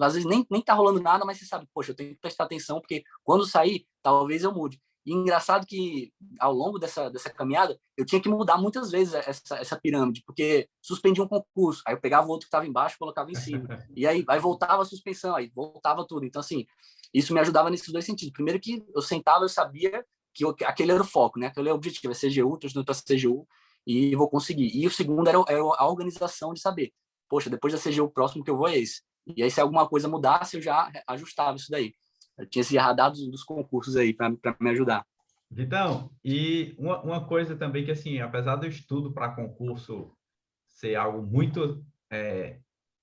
S2: às vezes nem tá rolando nada, mas você sabe, poxa, eu tenho que prestar atenção, porque quando sair, talvez eu mude. E engraçado que, ao longo dessa caminhada, eu tinha que mudar muitas vezes essa pirâmide, porque suspendia um concurso, aí eu pegava o outro que estava embaixo e colocava em cima. E aí voltava a suspensão, aí voltava tudo. Então, assim, isso me ajudava nesses dois sentidos. Primeiro que eu sentava, eu sabia que aquele era o foco, né? Aquele era o objetivo, é CGU, estou estudando para CGU e vou conseguir. E o segundo era a organização de saber, poxa, depois da CGU, o próximo que eu vou é esse. E aí, se alguma coisa mudasse, eu já ajustava isso daí. Eu tinha esses radados dos concursos aí para me ajudar.
S1: Vitão, e uma coisa também que, assim, apesar do estudo para concurso ser algo muito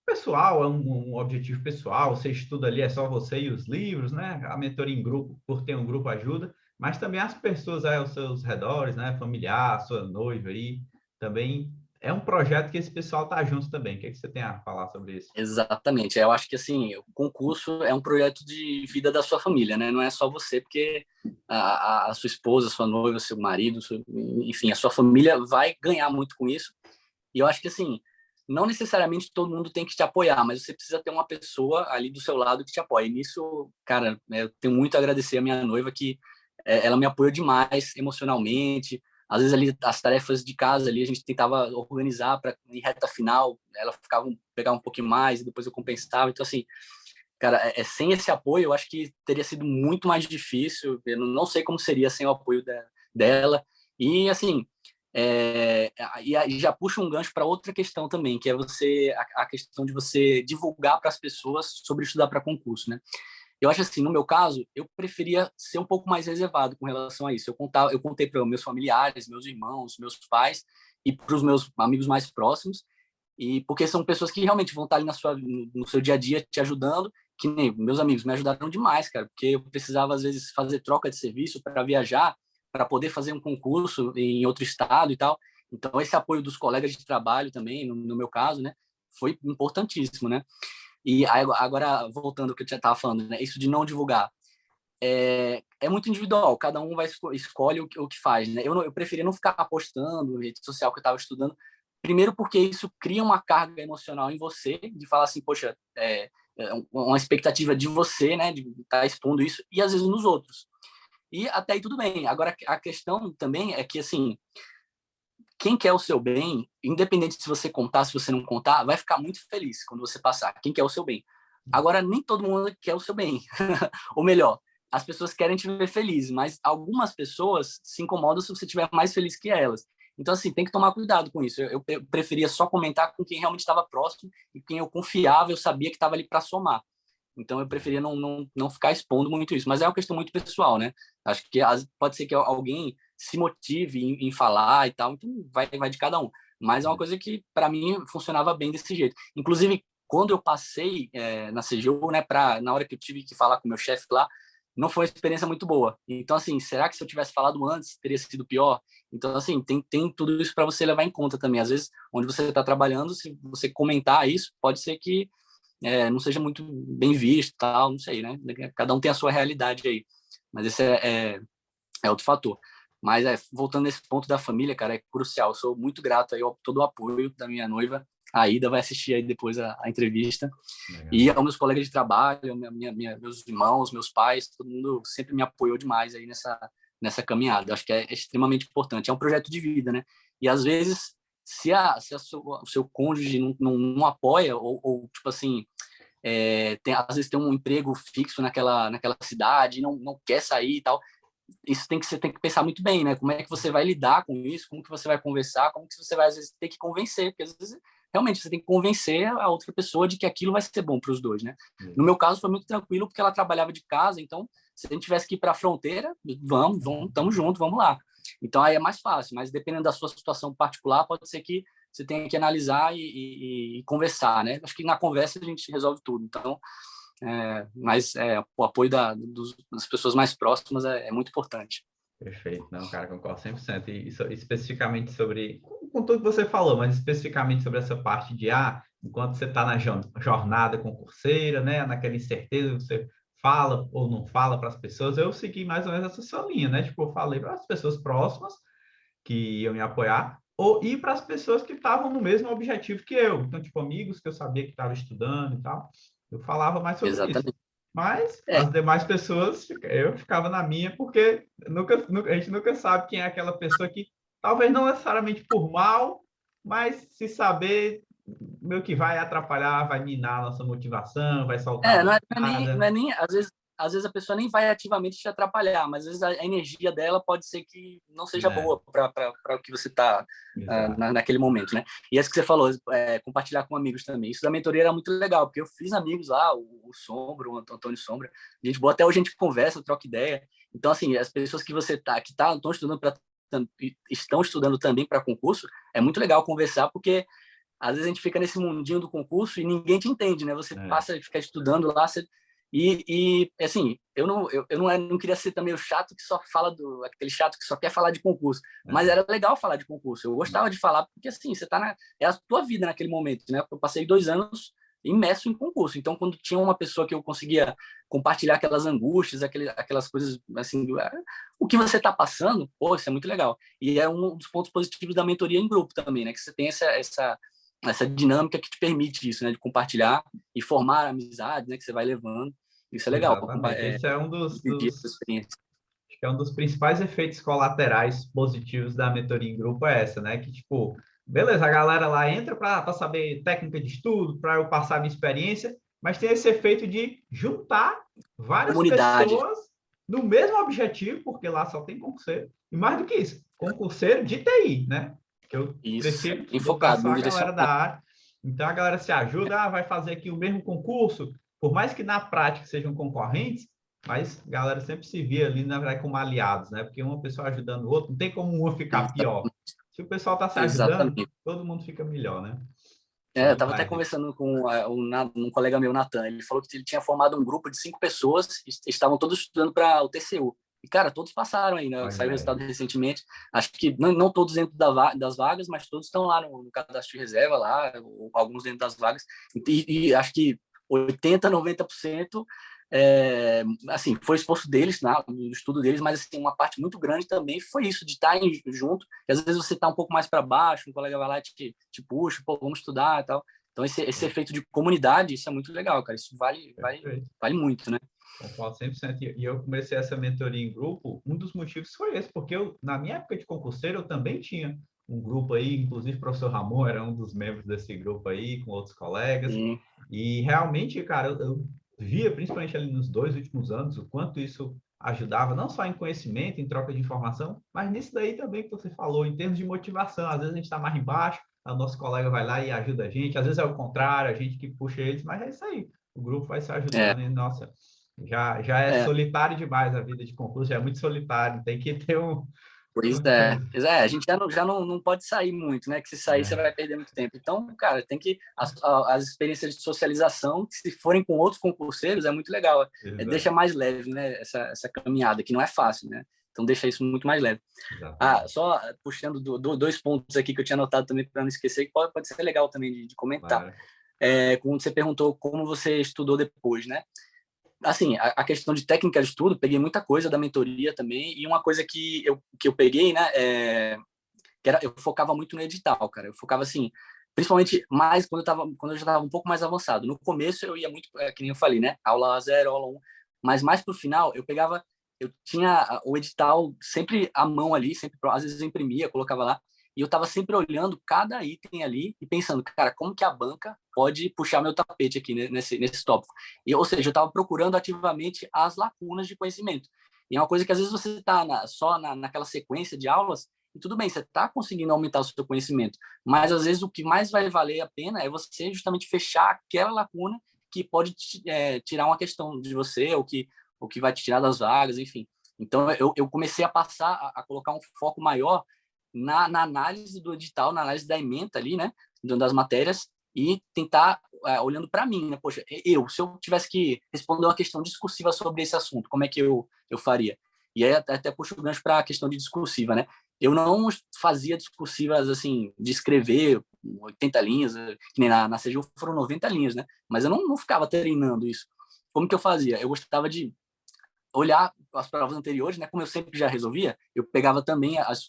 S1: pessoal, é um objetivo pessoal, você estuda ali, é só você e os livros, né? A mentoria em grupo, por ter um grupo ajuda, mas também as pessoas aí aos seus redores, né? Familiar, sua noiva aí, também é um projeto que esse pessoal tá junto também. O que é que você tem a falar sobre isso?
S2: Exatamente. Eu acho que assim, o concurso é um projeto de vida da sua família, né? Não é só você, porque a sua esposa, a sua noiva, seu marido, enfim, a sua família vai ganhar muito com isso. E eu acho que assim, não necessariamente todo mundo tem que te apoiar, mas você precisa ter uma pessoa ali do seu lado que te apoie. E nisso, cara, eu tenho muito a agradecer a minha noiva que ela me apoiou demais emocionalmente. Às vezes ali as tarefas de casa ali a gente tentava organizar para em reta final, ela pegava um pouquinho mais e depois eu compensava. Então assim, cara, sem esse apoio eu acho que teria sido muito mais difícil. Eu não sei como seria sem o apoio dela. E assim, e aí já puxa um gancho para outra questão também, que é a questão de você divulgar para as pessoas sobre estudar para concurso, né? Eu acho assim, no meu caso, eu preferia ser um pouco mais reservado com relação a isso. Eu contei para meus familiares, meus irmãos, meus pais e para os meus amigos mais próximos, e porque são pessoas que realmente vão estar ali no seu dia a dia te ajudando, que nem meus amigos me ajudaram demais, cara, porque eu precisava às vezes fazer troca de serviço para viajar, para poder fazer um concurso em outro estado e tal. Então esse apoio dos colegas de trabalho também, no meu caso, né, foi importantíssimo, né? E agora, voltando ao que eu já estava falando, né? Isso de não divulgar. É muito individual, cada um vai escolhe o que faz, né? Eu preferia não ficar postando na rede social que eu estava estudando, primeiro porque isso cria uma carga emocional em você, de falar assim, poxa, uma expectativa de você, né? De estar expondo isso, e às vezes nos outros. E até aí tudo bem. Agora, a questão também é que, assim, quem quer o seu bem, independente se você contar, se você não contar, vai ficar muito feliz quando você passar. Quem quer o seu bem. Agora, nem todo mundo quer o seu bem. Ou melhor, as pessoas querem te ver feliz, mas algumas pessoas se incomodam se você estiver mais feliz que elas. Então, assim, tem que tomar cuidado com isso. Eu preferia só comentar com quem realmente estava próximo e quem eu confiava, eu sabia que estava ali para somar. Então, eu preferia não ficar expondo muito isso. Mas é uma questão muito pessoal, né? Acho que pode ser que alguém se motive em falar e tal, então vai de cada um. Mas é uma coisa que, para mim, funcionava bem desse jeito. Inclusive, quando eu passei na CGU, né, na hora que eu tive que falar com o meu chefe lá, não foi uma experiência muito boa. Então, assim, será que se eu tivesse falado antes, teria sido pior? Então, assim, tem tudo isso para você levar em conta também. Às vezes, onde você está trabalhando, se você comentar isso, pode ser que não seja muito bem visto, tal, não sei, né? Cada um tem a sua realidade aí. Mas esse é outro fator. Mas voltando nesse ponto da família, cara, é crucial. Eu sou muito grato aí todo o apoio da minha noiva. A Ida vai assistir aí depois a entrevista.
S1: Legal.
S2: E aos meus colegas de trabalho, meus irmãos, meus pais, todo mundo sempre me apoiou demais aí nessa caminhada. Acho que é extremamente importante. É um projeto de vida, né? E às vezes, se o seu cônjuge não apoia, ou tipo assim, às vezes tem um emprego fixo naquela cidade, não quer sair e tal, você tem que pensar muito bem, né? Como é que você vai lidar com isso? Como que você vai conversar? Como que você vai, às vezes, ter que convencer? Porque, às vezes, realmente, você tem que convencer a outra pessoa de que aquilo vai ser bom para os dois, né? No meu caso, foi muito tranquilo, porque ela trabalhava de casa, então, se a gente tivesse que ir para a fronteira, vamos, tamo junto, vamos lá. Então, aí é mais fácil, mas dependendo da sua situação particular, pode ser que você tenha que analisar e conversar, né? Acho que na conversa a gente resolve tudo. Então, mas o apoio das pessoas mais próximas é muito importante.
S1: Perfeito, não, cara, concordo 100%. E especificamente sobre, com tudo que você falou, mas especificamente sobre essa parte de, enquanto você está na jornada concurseira, né, naquela incerteza, você fala ou não fala para as pessoas, eu segui mais ou menos essa sua linha, né? Tipo, eu falei para as pessoas próximas que iam me apoiar, ou ir para as pessoas que estavam no mesmo objetivo que eu. Então, tipo, amigos que eu sabia que estavam estudando e tal, eu falava mais sobre isso.
S2: Exatamente.
S1: Mas
S2: É,
S1: as demais pessoas, eu ficava na minha, porque a gente nunca sabe quem é aquela pessoa que, talvez não necessariamente por mal, mas se saber, meio que vai atrapalhar, vai minar a nossa motivação, vai soltar
S2: não
S1: nada.
S2: é nem às vezes a pessoa nem vai ativamente te atrapalhar, mas às vezes a energia dela pode ser que não seja
S1: É,
S2: boa para o que você está
S1: exato.
S2: naquele momento, né? E isso que você falou, compartilhar com amigos também. Isso da mentoria era muito legal, porque eu fiz amigos lá, o Sombra, o Antônio Sombra, gente boa, até hoje a gente conversa, troca ideia. Então, assim, as pessoas que você estão estudando estão estudando também para concurso, é muito legal conversar, porque às vezes a gente fica nesse mundinho do concurso e ninguém te entende, né? Você
S1: É,
S2: passa a ficar estudando lá, assim, eu não queria ser também o chato que só fala aquele chato que só quer falar de concurso, mas
S1: é,
S2: era legal falar de concurso. Eu gostava de falar porque assim, você é a tua vida naquele momento, né? Eu passei 2 anos imerso em concurso, então quando tinha uma pessoa que eu conseguia compartilhar aquelas angústias, aquelas coisas assim, o que você está passando, pô, isso é muito legal. E é um dos pontos positivos da mentoria em grupo também, né? Que você tem essa dinâmica que te permite isso, né? De compartilhar e formar amizades, né? Que você vai levando. Isso é legal,
S1: exatamente. Esse é um
S2: dividir essa experiência.
S1: acho que é um dos principais efeitos colaterais positivos da mentoria em grupo é essa, né? Que, tipo, beleza, a galera lá entra para saber técnica de estudo, para eu passar minha experiência, mas tem esse efeito de juntar várias
S2: Comunidade.
S1: pessoas no mesmo objetivo, porque lá só tem concurseiro, e mais do que isso, concurseiro de TI, né? Que eu
S2: Isso.
S1: prefiro botar
S2: Enfocado
S1: só
S2: no
S1: a galera da
S2: direcionamento.
S1: área. Então a galera se ajuda, vai fazer aqui o mesmo concurso, por mais que na prática sejam concorrentes, mas a galera sempre se via ali, na verdade, como aliados, né? Porque uma pessoa ajudando o outro, não tem como um ficar pior. Se o pessoal está se ajudando,
S2: Exatamente.
S1: todo mundo fica melhor, né? Bom
S2: Eu estava até
S1: demais isso.
S2: conversando com um colega meu, Natan. Ele falou que ele tinha formado um grupo de 5 pessoas e estavam todos estudando para o TCU. E, cara, todos passaram aí, né? Saiu o
S1: Olha aí.
S2: resultado recentemente. Acho que não todos dentro das vagas, mas todos estão lá no cadastro de reserva, lá, ou alguns dentro das vagas. E acho que 80, 90% assim, foi o esforço deles, no estudo deles, mas assim, uma parte muito grande também foi isso, de estar junto. E às vezes você está um pouco mais para baixo, um colega vai lá e te puxa, pô, vamos estudar e tal. Então, esse efeito de comunidade, isso é muito legal, cara. Isso
S1: Perfeito.
S2: vale muito, né?
S1: Concordo 100%. E eu comecei essa mentoria em grupo, um dos motivos foi esse, porque eu, na minha época de concurseiro, eu também tinha um grupo aí, inclusive o professor Ramon era um dos membros desse grupo aí, com outros colegas,
S2: E,
S1: e realmente, cara, eu via, principalmente ali nos 2 últimos anos, o quanto isso ajudava, não só em conhecimento, em troca de informação, mas nisso daí também que você falou, em termos de motivação. Às vezes a gente está mais embaixo, o nosso colega vai lá e ajuda a gente, às vezes é o contrário, a gente que puxa eles, mas é isso aí, o grupo vai se
S2: é,
S1: ajudando e, nossa, já é
S2: é,
S1: solitário demais a vida de concurso, já é muito solitário, tem que ter um.
S2: pois é. Pois é, a gente já não pode sair muito, né? Que se sair você vai perder muito tempo. Então, cara, tem que. As experiências de socialização, se forem com outros concurseiros, é muito legal. Deixa
S1: Exato,
S2: mais leve, né? Essa caminhada, que não é fácil, né? Então, deixa isso muito mais leve.
S1: exatamente.
S2: Só puxando 2 pontos aqui que eu tinha anotado também para não esquecer, que pode ser legal também de comentar.
S1: Claro.
S2: Quando você perguntou como você estudou depois, né? Assim, a questão de técnica de estudo, peguei muita coisa da mentoria também, e uma coisa que eu peguei, né, eu focava muito no edital, cara. Eu focava assim, principalmente mais quando eu já estava um pouco mais avançado. No começo eu ia muito, que nem eu falei, né, aula 0, aula 1, mas mais pro final eu tinha o edital sempre à mão ali, sempre, às vezes eu imprimia, colocava lá, e eu estava sempre olhando cada item ali e pensando, cara, como que a banca pode puxar meu tapete aqui, né, nesse tópico. Ou seja, eu estava procurando ativamente as lacunas de conhecimento. E é uma coisa que às vezes você está só naquela sequência de aulas, e tudo bem, você está conseguindo aumentar o seu conhecimento, mas às vezes o que mais vai valer a pena é você justamente fechar aquela lacuna que pode tirar uma questão de você, ou que vai te tirar das vagas, enfim. Então, eu comecei a passar a colocar um foco maior na análise do edital, na análise da ementa ali, né, das matérias, e tentar, olhando para mim, né, poxa, se eu tivesse que responder uma questão discursiva sobre esse assunto, como é que eu faria? E aí até puxo o gancho para a questão de discursiva, né? Eu não fazia discursivas, assim, de escrever 80 linhas, que nem na CGU foram 90 linhas, né? Mas eu não ficava treinando isso. Como que eu fazia? Eu gostava de olhar as provas anteriores, né? Como eu sempre já resolvia, eu pegava também as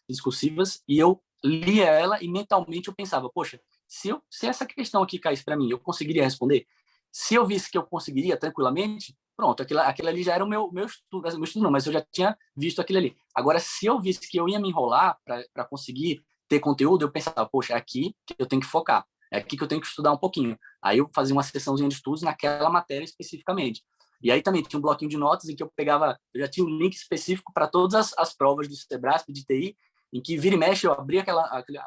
S2: discursivas e eu lia ela e mentalmente eu pensava, poxa, se essa questão aqui caísse para mim, eu conseguiria responder? Se eu visse que eu conseguiria tranquilamente, pronto, aquilo ali já era o meu estudo não, mas eu já tinha visto aquilo ali. Agora, se eu visse que eu ia me enrolar para conseguir ter conteúdo, eu pensava, poxa, é aqui que eu tenho que focar, é aqui que eu tenho que estudar um pouquinho. Aí eu fazia uma sessãozinha de estudos naquela matéria especificamente. E aí também tinha um bloquinho de notas em que eu já tinha um link específico para todas as provas do Sebrasp de TI, em que vira e mexe eu abria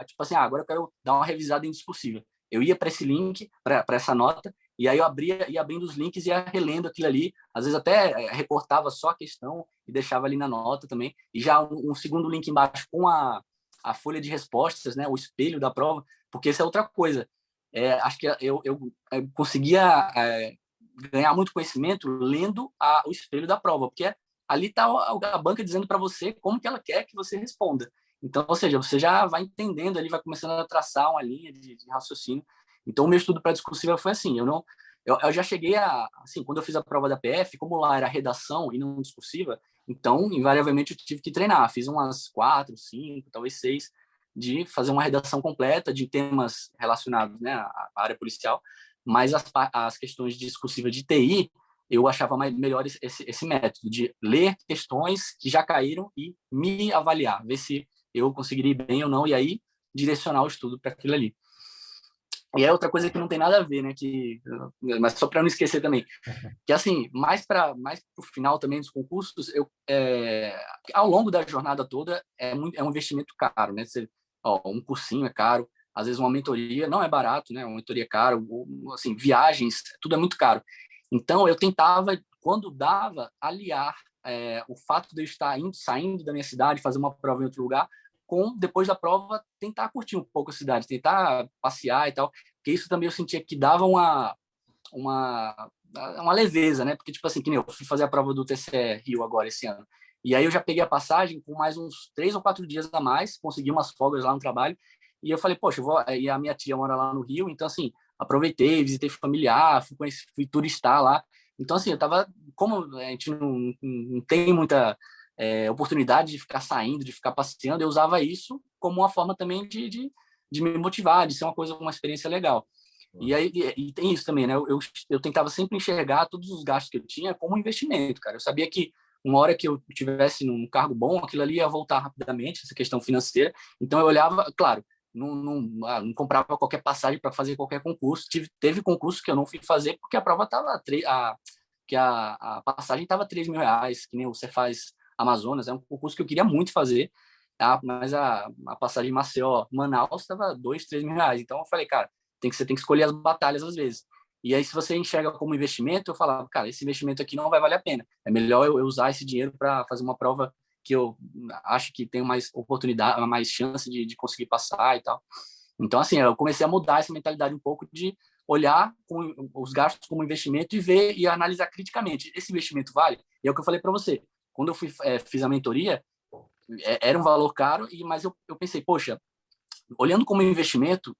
S2: tipo assim, agora eu quero dar uma revisada em discursível. Eu ia para esse link, para essa nota, e aí eu ia abrindo os links e ia relendo aquilo ali, às vezes até recortava só a questão e deixava ali na nota também, e já um segundo link embaixo com a folha de respostas, né, o espelho da prova, porque essa é outra coisa. Acho que eu conseguia ganhar muito conhecimento lendo o espelho da prova, porque ali está a banca dizendo para você como que ela quer que você responda. Então, ou seja, você já vai entendendo ali, vai começando a traçar uma linha de raciocínio. Então, o meu estudo para discursiva foi assim, eu já cheguei assim, quando eu fiz a prova da PF, como lá era redação e não discursiva, então, invariavelmente, eu tive que treinar. Fiz umas 4, 5, talvez 6, de fazer uma redação completa de temas relacionados, né, à área policial, mas as questões discursivas de TI, eu achava melhor esse método de ler questões que já caíram e me avaliar, ver se eu conseguiria ir bem ou não, e aí direcionar o estudo para aquilo ali. E é outra coisa que não tem nada a ver, né? Mas só para não esquecer também, que assim, mais para o final também dos concursos, ao longo da jornada toda é um investimento caro, né? Um cursinho é caro, às vezes uma mentoria não é barato, né? Uma mentoria é caro, assim, viagens, tudo é muito caro. Então eu tentava, quando dava, aliar o fato de eu estar saindo da minha cidade, fazer uma prova em outro lugar, com depois da prova tentar curtir um pouco a cidade, tentar passear e tal, porque isso também eu sentia que dava uma leveza, né? Porque, tipo assim, que nem eu fui fazer a prova do TCE Rio agora, esse ano. E aí eu já peguei a passagem com mais uns 3 ou 4 dias a mais, consegui umas folgas lá no trabalho. E eu falei, poxa, e a minha tia mora lá no Rio, então, assim, aproveitei, visitei familiar, fui turistar lá. Então, assim, como a gente não tem muita oportunidade de ficar saindo, de ficar passeando, eu usava isso como uma forma também de me motivar, de ser uma experiência legal. E aí e tem isso também, né? Eu tentava sempre enxergar todos os gastos que eu tinha como investimento, cara. Eu sabia que uma hora que eu tivesse num cargo bom, aquilo ali ia voltar rapidamente, essa questão financeira. Então eu olhava, claro, não comprava qualquer passagem para fazer qualquer concurso. Teve concurso que eu não fui fazer porque a prova estava que a passagem estava R$ 3.000, que nem você faz Amazonas. É um concurso que eu queria muito fazer, mas a passagem Maceió Manaus estava R$ 2, R$ 3.000. Então eu falei, cara, você tem que escolher as batalhas às vezes. E aí, se você enxerga como investimento, eu falava, cara, esse investimento aqui não vai valer a pena. É melhor eu usar esse dinheiro para fazer uma prova que eu acho que tem mais oportunidade, mais chance de conseguir passar e tal. Então, assim, eu comecei a mudar essa mentalidade um pouco de olhar os gastos como investimento e ver e analisar criticamente. Esse investimento vale? E é o que eu falei para você. Quando eu fiz a mentoria, era um valor caro, mas eu pensei, poxa, olhando como investimento,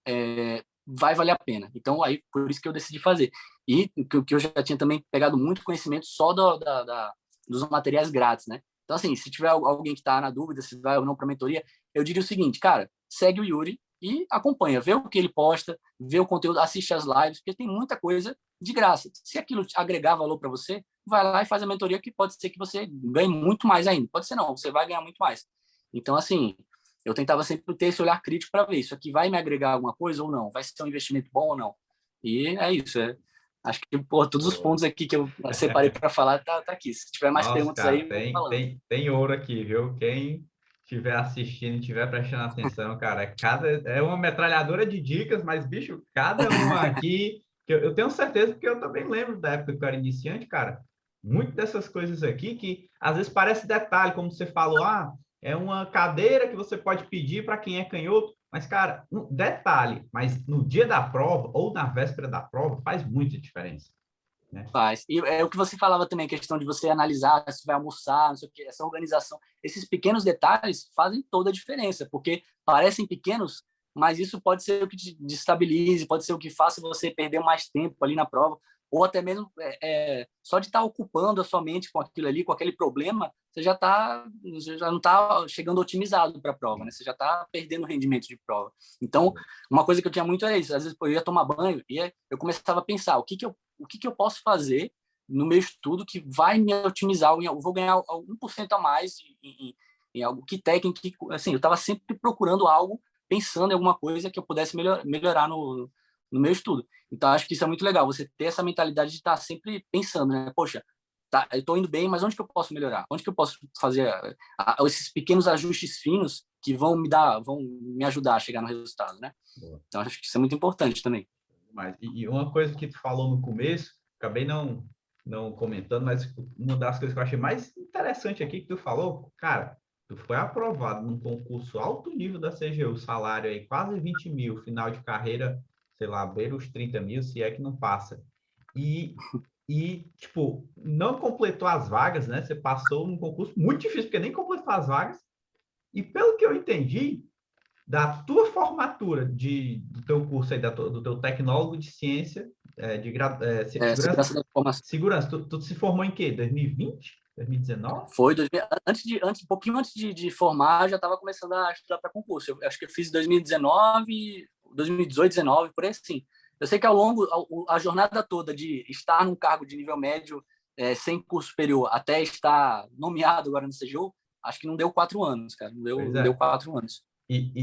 S2: vai valer a pena. Então, aí, por isso que eu decidi fazer. E que eu já tinha também pegado muito conhecimento só dos materiais grátis, né? Então, assim, se tiver alguém que está na dúvida se vai ou não para a mentoria, eu diria o seguinte, cara, segue o Yuri e acompanha, vê o que ele posta, vê o conteúdo, assiste as lives, porque tem muita coisa de graça. Se aquilo agregar valor para você, vai lá e faz a mentoria, que pode ser que você ganhe muito mais ainda. Pode ser não, você vai ganhar muito mais. Então, assim, eu tentava sempre ter esse olhar crítico para ver isso aqui vai me agregar alguma coisa ou não, vai ser um investimento bom ou não. E é isso. Acho que todos os
S1: Boa.
S2: pontos aqui que eu separei para falar tá aqui. Se tiver mais
S1: Nossa,
S2: perguntas
S1: cara,
S2: aí, vou falando.
S1: tem ouro aqui, viu? Quem estiver assistindo, estiver prestando atenção, cara, é uma metralhadora de dicas, mas, bicho, cada uma aqui, que eu tenho certeza, porque eu também lembro da época que eu era iniciante, cara, muito dessas coisas aqui que às vezes parece detalhe, como você falou, é uma cadeira que você pode pedir para quem é canhoto, mas, cara, um detalhe, mas no dia da prova ou na véspera da prova faz muita diferença, né?
S2: Faz. E é o que você falava também, a questão de você analisar se vai almoçar, não sei o quê, essa organização. Esses pequenos detalhes fazem toda a diferença, porque parecem pequenos, mas isso pode ser o que te destabilize, pode ser o que faça você perder mais tempo ali na prova, ou até mesmo só de estar ocupando a sua mente com aquilo ali, com aquele problema, você já não está chegando otimizado para a prova, né? Você já está perdendo rendimento de prova. Então, uma coisa que eu tinha muito era isso. Às vezes eu ia tomar banho e eu começava a pensar o que que eu posso fazer no meu estudo que vai me otimizar, eu vou ganhar 1% a mais em algo que técnico, assim, eu estava sempre procurando algo, pensando em alguma coisa que eu pudesse melhorar no meu estudo. Então, acho que isso é muito legal, você ter essa mentalidade de estar sempre pensando, né? Poxa, tá, eu estou indo bem, mas onde que eu posso melhorar? Onde que eu posso fazer esses pequenos ajustes finos que vão me ajudar a chegar no resultado, né?
S1: Boa.
S2: Então, acho que isso é muito importante também.
S1: E uma coisa que tu falou no começo, acabei não comentando, mas uma das coisas que eu achei mais interessante aqui que tu falou, cara, tu foi aprovado num concurso alto nível da CGU, salário aí quase 20 mil, final de carreira, sei lá, beira os 30 mil, se é que não passa. Tipo, não completou as vagas, né? Você passou num concurso muito difícil, porque nem completou as vagas. E pelo que eu entendi, da tua formatura do teu curso aí, do teu tecnólogo de ciência,
S2: Segurança da informação.
S1: segurança, tu se formou em quê? 2020? 2019?
S2: Foi um pouquinho antes de formar, já estava começando a estudar para concurso. Eu acho que eu fiz 2019, 2018, 2019, por aí assim. Eu sei que ao longo, a jornada toda de estar num cargo de nível médio, sem curso superior, até estar nomeado agora no CGU, acho que não deu 4 anos, cara. Não deu 4 anos.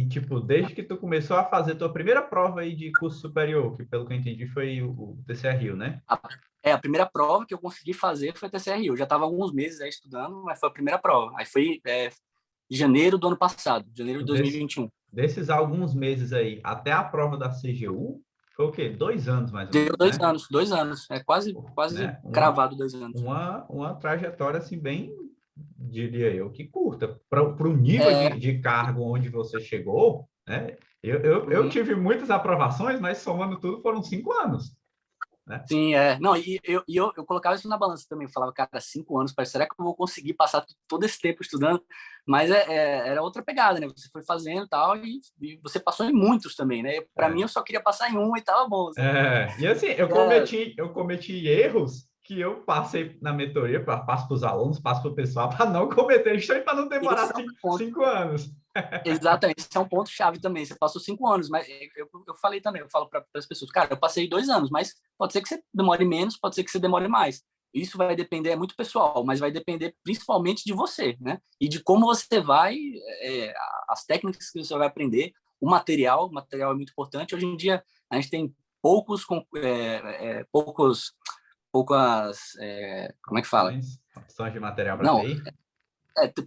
S1: Tipo, desde que tu começou a fazer tua primeira prova aí de curso superior, que pelo que eu entendi foi o TCR-Rio, né?
S2: A primeira prova que eu consegui fazer foi a TCR-Rio. Eu já estava alguns meses aí estudando, mas foi a primeira prova. Aí foi em janeiro do ano passado, janeiro de 2021.
S1: Desses alguns meses aí, até a prova da CGU, foi o quê? 2 anos, mais ou
S2: Deu
S1: menos, né?
S2: 2 anos. É quase
S1: Né?
S2: cravado 2 anos.
S1: Uma trajetória, assim, bem, diria eu, que curta. Para o nível de cargo onde você chegou, né? Eu tive muitas aprovações, mas somando tudo foram 5 anos. Né?
S2: Sim, Não, eu colocava isso na balança também. Eu falava, cara, 5 anos, será que eu vou conseguir passar todo esse tempo estudando? Mas era outra pegada, né? Você foi fazendo e tal, e você passou em muitos também, né? Para mim, eu só queria passar em um e tava bom.
S1: E assim, eu cometi erros que eu passei na mentoria, passo para os alunos, passo para o pessoal, para não cometer isso e para não demorar 5 anos.
S2: Exatamente, esse é um ponto-chave também. Você passou 5 anos, mas eu falei também, eu falo para as pessoas, cara, eu passei 2 anos, mas pode ser que você demore menos, pode ser que você demore mais. Isso vai depender, é muito pessoal, mas vai depender principalmente de você, né? E de como você vai, as técnicas que você vai aprender, o material é muito importante. Hoje em dia, a gente tem poucas, como é que fala?
S1: Opções de material para
S2: Não,
S1: TI?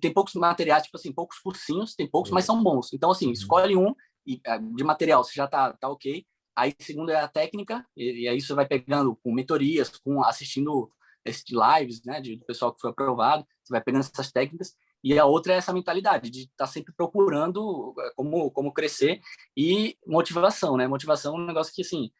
S2: tem poucos materiais, tipo assim, poucos cursinhos, tem poucos, mas são bons. Então, assim, escolhe um de material, você já tá ok. Aí, segundo é a técnica, e aí você vai pegando com mentorias, assistindo lives, né, do pessoal que foi aprovado, você vai pegando essas técnicas. E a outra é essa mentalidade de estar sempre procurando como crescer e motivação, né? Motivação é um negócio que, assim,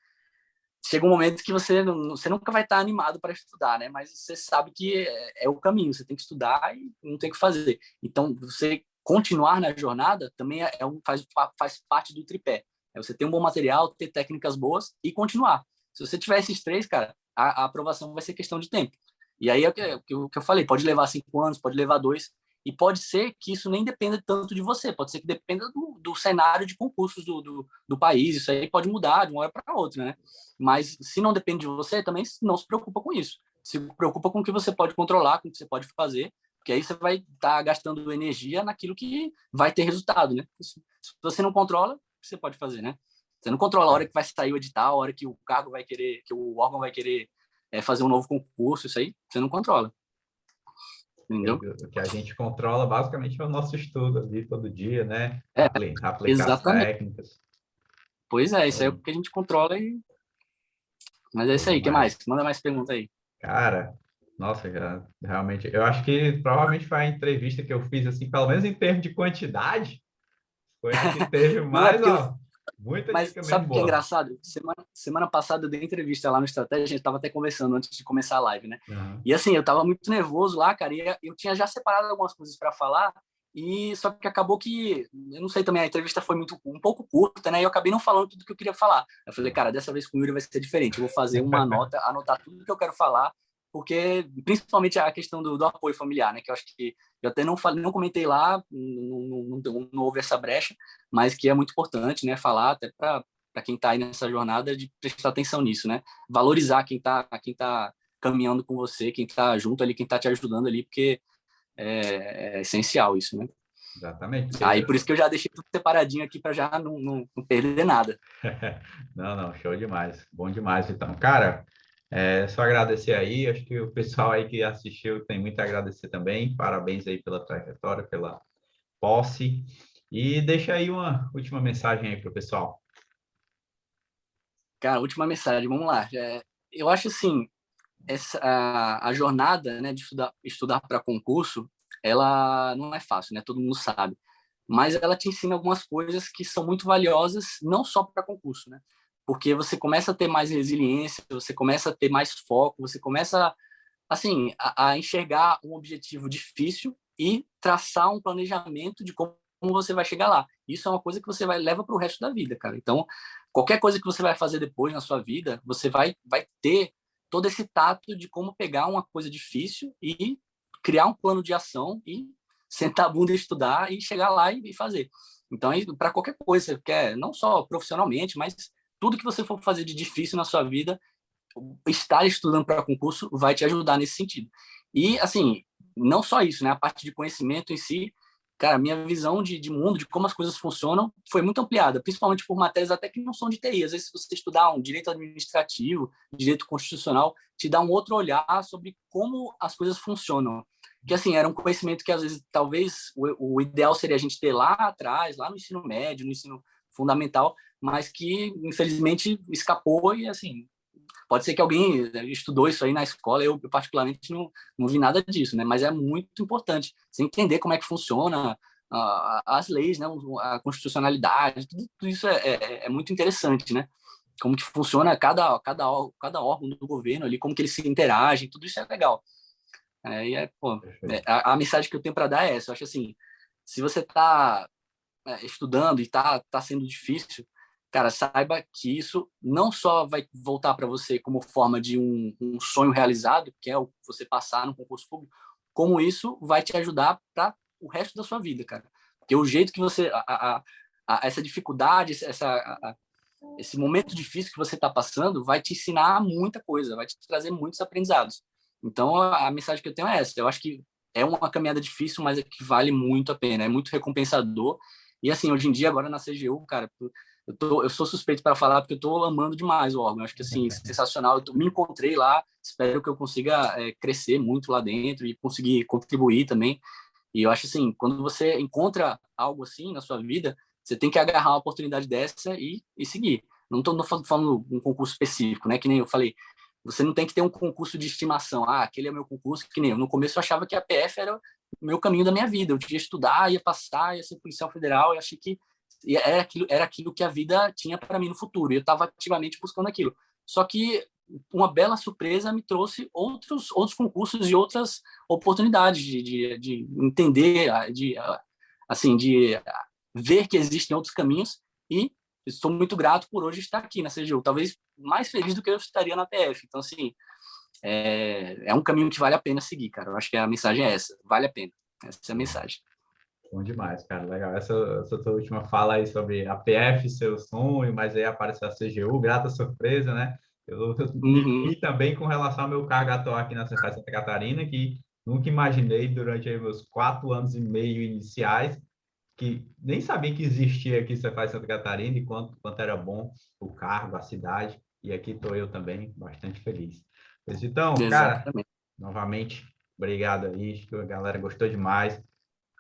S2: chega um momento que você nunca vai estar animado para estudar, né? Mas você sabe que é o caminho, você tem que estudar e não tem o que fazer. Então, você continuar na jornada também faz parte do tripé. É você ter um bom material, ter técnicas boas e continuar. Se você tiver esses 3, cara, a aprovação vai ser questão de tempo. E aí é o que eu falei, pode levar 5 anos, pode levar 2, e pode ser que isso nem dependa tanto de você, pode ser que dependa do cenário de concursos do país, isso aí pode mudar de uma hora para outra, né? Mas se não depende de você, também não se preocupa com isso. Se preocupa com o que você pode controlar, com o que você pode fazer, porque aí você vai estar gastando energia naquilo que vai ter resultado, né? Se você não controla, o que você pode fazer, né? Você não controla a hora que vai sair o edital, a hora que o cargo vai querer, que o órgão vai querer fazer um novo concurso, isso aí você não controla. Entendeu?
S1: O que a gente controla basicamente é o nosso estudo ali todo dia, né? Aplicar
S2: Exatamente.
S1: as técnicas.
S2: Pois é, isso aí é o que a gente controla e... Mas é isso aí, o que mais? Manda mais pergunta aí.
S1: Cara, nossa, realmente, eu acho que provavelmente foi a entrevista que eu fiz, assim, pelo menos em termos de quantidade, foi a que teve
S2: Não, é
S1: mais,
S2: porque
S1: muita
S2: Mas
S1: dica mesmo
S2: sabe o que é
S1: boa.
S2: engraçado? Semana passada eu dei entrevista lá no Estratégia, a gente estava até conversando antes de começar a live, né?
S1: Uhum.
S2: E assim, eu estava muito nervoso lá, cara, e eu tinha já separado algumas coisas para falar, E só que acabou que, eu não sei também, a entrevista foi um pouco curta, né? E eu acabei não falando tudo que eu queria falar. Eu falei, cara, dessa vez com o Yuri vai ser diferente. Eu vou fazer uma nota, anotar tudo que eu quero falar, porque principalmente a questão do apoio familiar, né? Que eu acho que eu até não falei, não comentei lá, não houve essa brecha, mas que é muito importante, né? Falar até para quem está aí nessa jornada de prestar atenção nisso, né? Valorizar quem tá caminhando com você, quem está junto ali, quem está te ajudando ali, porque é essencial isso, né?
S1: Exatamente,
S2: Aí
S1: porque
S2: por isso que eu já deixei tudo separadinho aqui para já não perder nada.
S1: não, não, show demais. Bom demais, então. Cara, só agradecer aí. Acho que o pessoal aí que assistiu tem muito a agradecer também. Parabéns aí pela trajetória, pela posse. E deixa aí uma última mensagem aí para o pessoal.
S2: Cara, última mensagem, vamos lá. Eu acho assim, a jornada, né, de estudar para concurso, ela não é fácil, né? Todo mundo sabe. Mas ela te ensina algumas coisas que são muito valiosas, não só para concurso, né? Porque você começa a ter mais resiliência, você começa a ter mais foco, você começa, assim, a enxergar um objetivo difícil e traçar um planejamento de como você vai chegar lá. Isso é uma coisa que você leva para o resto da vida, cara. Então, qualquer coisa que você vai fazer depois na sua vida, você vai ter todo esse tato de como pegar uma coisa difícil e criar um plano de ação e sentar a bunda e estudar e chegar lá e fazer. Então, para qualquer coisa, você quer, não só profissionalmente, mas tudo que você for fazer de difícil na sua vida, estar estudando para concurso vai te ajudar nesse sentido. E, assim, não só isso, né? A parte de conhecimento em si, cara, minha visão de mundo, de como as coisas funcionam, foi muito ampliada, principalmente por matérias até que não são de TI. Às vezes, se você estudar um direito administrativo, direito constitucional, te dá um outro olhar sobre como as coisas funcionam. Que, assim, era um conhecimento que, às vezes, talvez o ideal seria a gente ter lá atrás, lá no ensino médio, no ensino fundamental, mas que, infelizmente, escapou e, assim, pode ser que alguém estudou isso aí na escola, eu particularmente não vi nada disso, né? Mas é muito importante você entender como é que funciona as leis, né? A constitucionalidade, tudo isso é muito interessante, né? Como que funciona cada órgão do governo ali, como que eles se interagem, tudo isso é legal. Pô,
S1: Perfeito.
S2: a mensagem que eu tenho para dar é essa. Eu acho assim, se você está estudando e tá sendo difícil, cara, saiba que isso não só vai voltar para você como forma de um sonho realizado, que é o você passar no concurso público, como isso vai te ajudar para o resto da sua vida, cara. Porque o jeito que você essa dificuldade, esse momento difícil que você está passando vai te ensinar muita coisa, vai te trazer muitos aprendizados. Então, a mensagem que eu tenho é essa. Eu acho que é uma caminhada difícil, mas é que vale muito a pena, é muito recompensador. E assim, hoje em dia, agora na CGU, cara, eu sou suspeito para falar porque eu estou amando demais o órgão. Eu acho que assim, sensacional. Me encontrei lá, espero que eu consiga crescer muito lá dentro e conseguir contribuir também. E eu acho assim, quando você encontra algo assim na sua vida, você tem que agarrar uma oportunidade dessa e seguir. Não estou falando um concurso específico, né? Que nem eu falei, você não tem que ter um concurso de estimação. Ah, aquele é o meu concurso, que nem eu. No começo eu achava que a PF era o meu caminho da minha vida. Eu ia estudar, ia passar, ia ser policial federal. Eu achei que era aquilo que a vida tinha para mim no futuro. E eu estava ativamente buscando aquilo. Só que uma bela surpresa me trouxe outros concursos e outras oportunidades de entender, assim, de ver que existem outros caminhos e estou muito grato por hoje estar aqui na CGU. Talvez mais feliz do que eu estaria na PF. Então, assim, é um caminho que vale a pena seguir, cara. Eu acho que a mensagem é essa. Vale a pena. Essa é a mensagem.
S1: Bom demais, cara. Legal. Essa tua última fala aí sobre a PF, seu sonho, mas aí apareceu a CGU, grata surpresa, né? Eu me
S2: Uhum.
S1: vi também com relação ao meu cargo atual aqui na Cefaz Santa Catarina, que nunca imaginei durante aí meus 4 anos e meio iniciais, que nem sabia que existia aqui Cefaz Santa Catarina e quanto era bom o cargo, a cidade. E aqui estou eu também, bastante feliz. Pois então, cara,
S2: Exatamente.
S1: novamente, obrigado aí, acho que a galera gostou demais.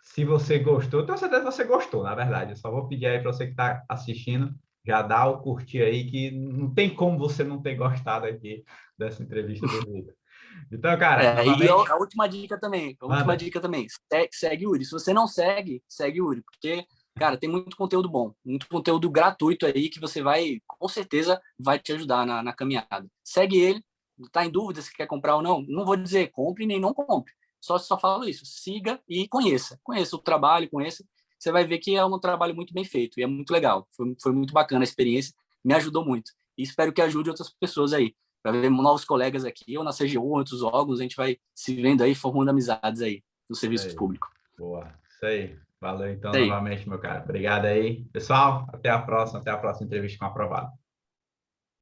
S1: Se você gostou, tenho certeza que você gostou, na verdade. Eu só vou pedir aí para você que está assistindo, já dá o curtir aí, que não tem como você não ter gostado aqui dessa entrevista do Vitor. Então, cara,
S2: E
S1: novamente,
S2: a última dica também,
S1: manda.
S2: segue o Uri. Se você não segue, segue o Uri, porque, cara, tem muito conteúdo bom, muito conteúdo gratuito aí que você vai, com certeza, vai te ajudar na caminhada. Segue ele, tá em dúvida se quer comprar ou não? Não vou dizer compre nem não compre, só falo isso, siga e conheça o trabalho, conheça, você vai ver que é um trabalho muito bem feito e é muito legal, foi muito bacana a experiência, me ajudou muito, e espero que ajude outras pessoas aí, para ver novos colegas aqui, ou na CGU, ou em outros órgãos, a gente vai se vendo aí, formando amizades aí no serviço
S1: Aí,
S2: público.
S1: boa. Isso aí. Valeu, então,
S2: Isso aí.
S1: novamente, meu cara. Obrigado aí. Pessoal, até a próxima entrevista com o Aprovado.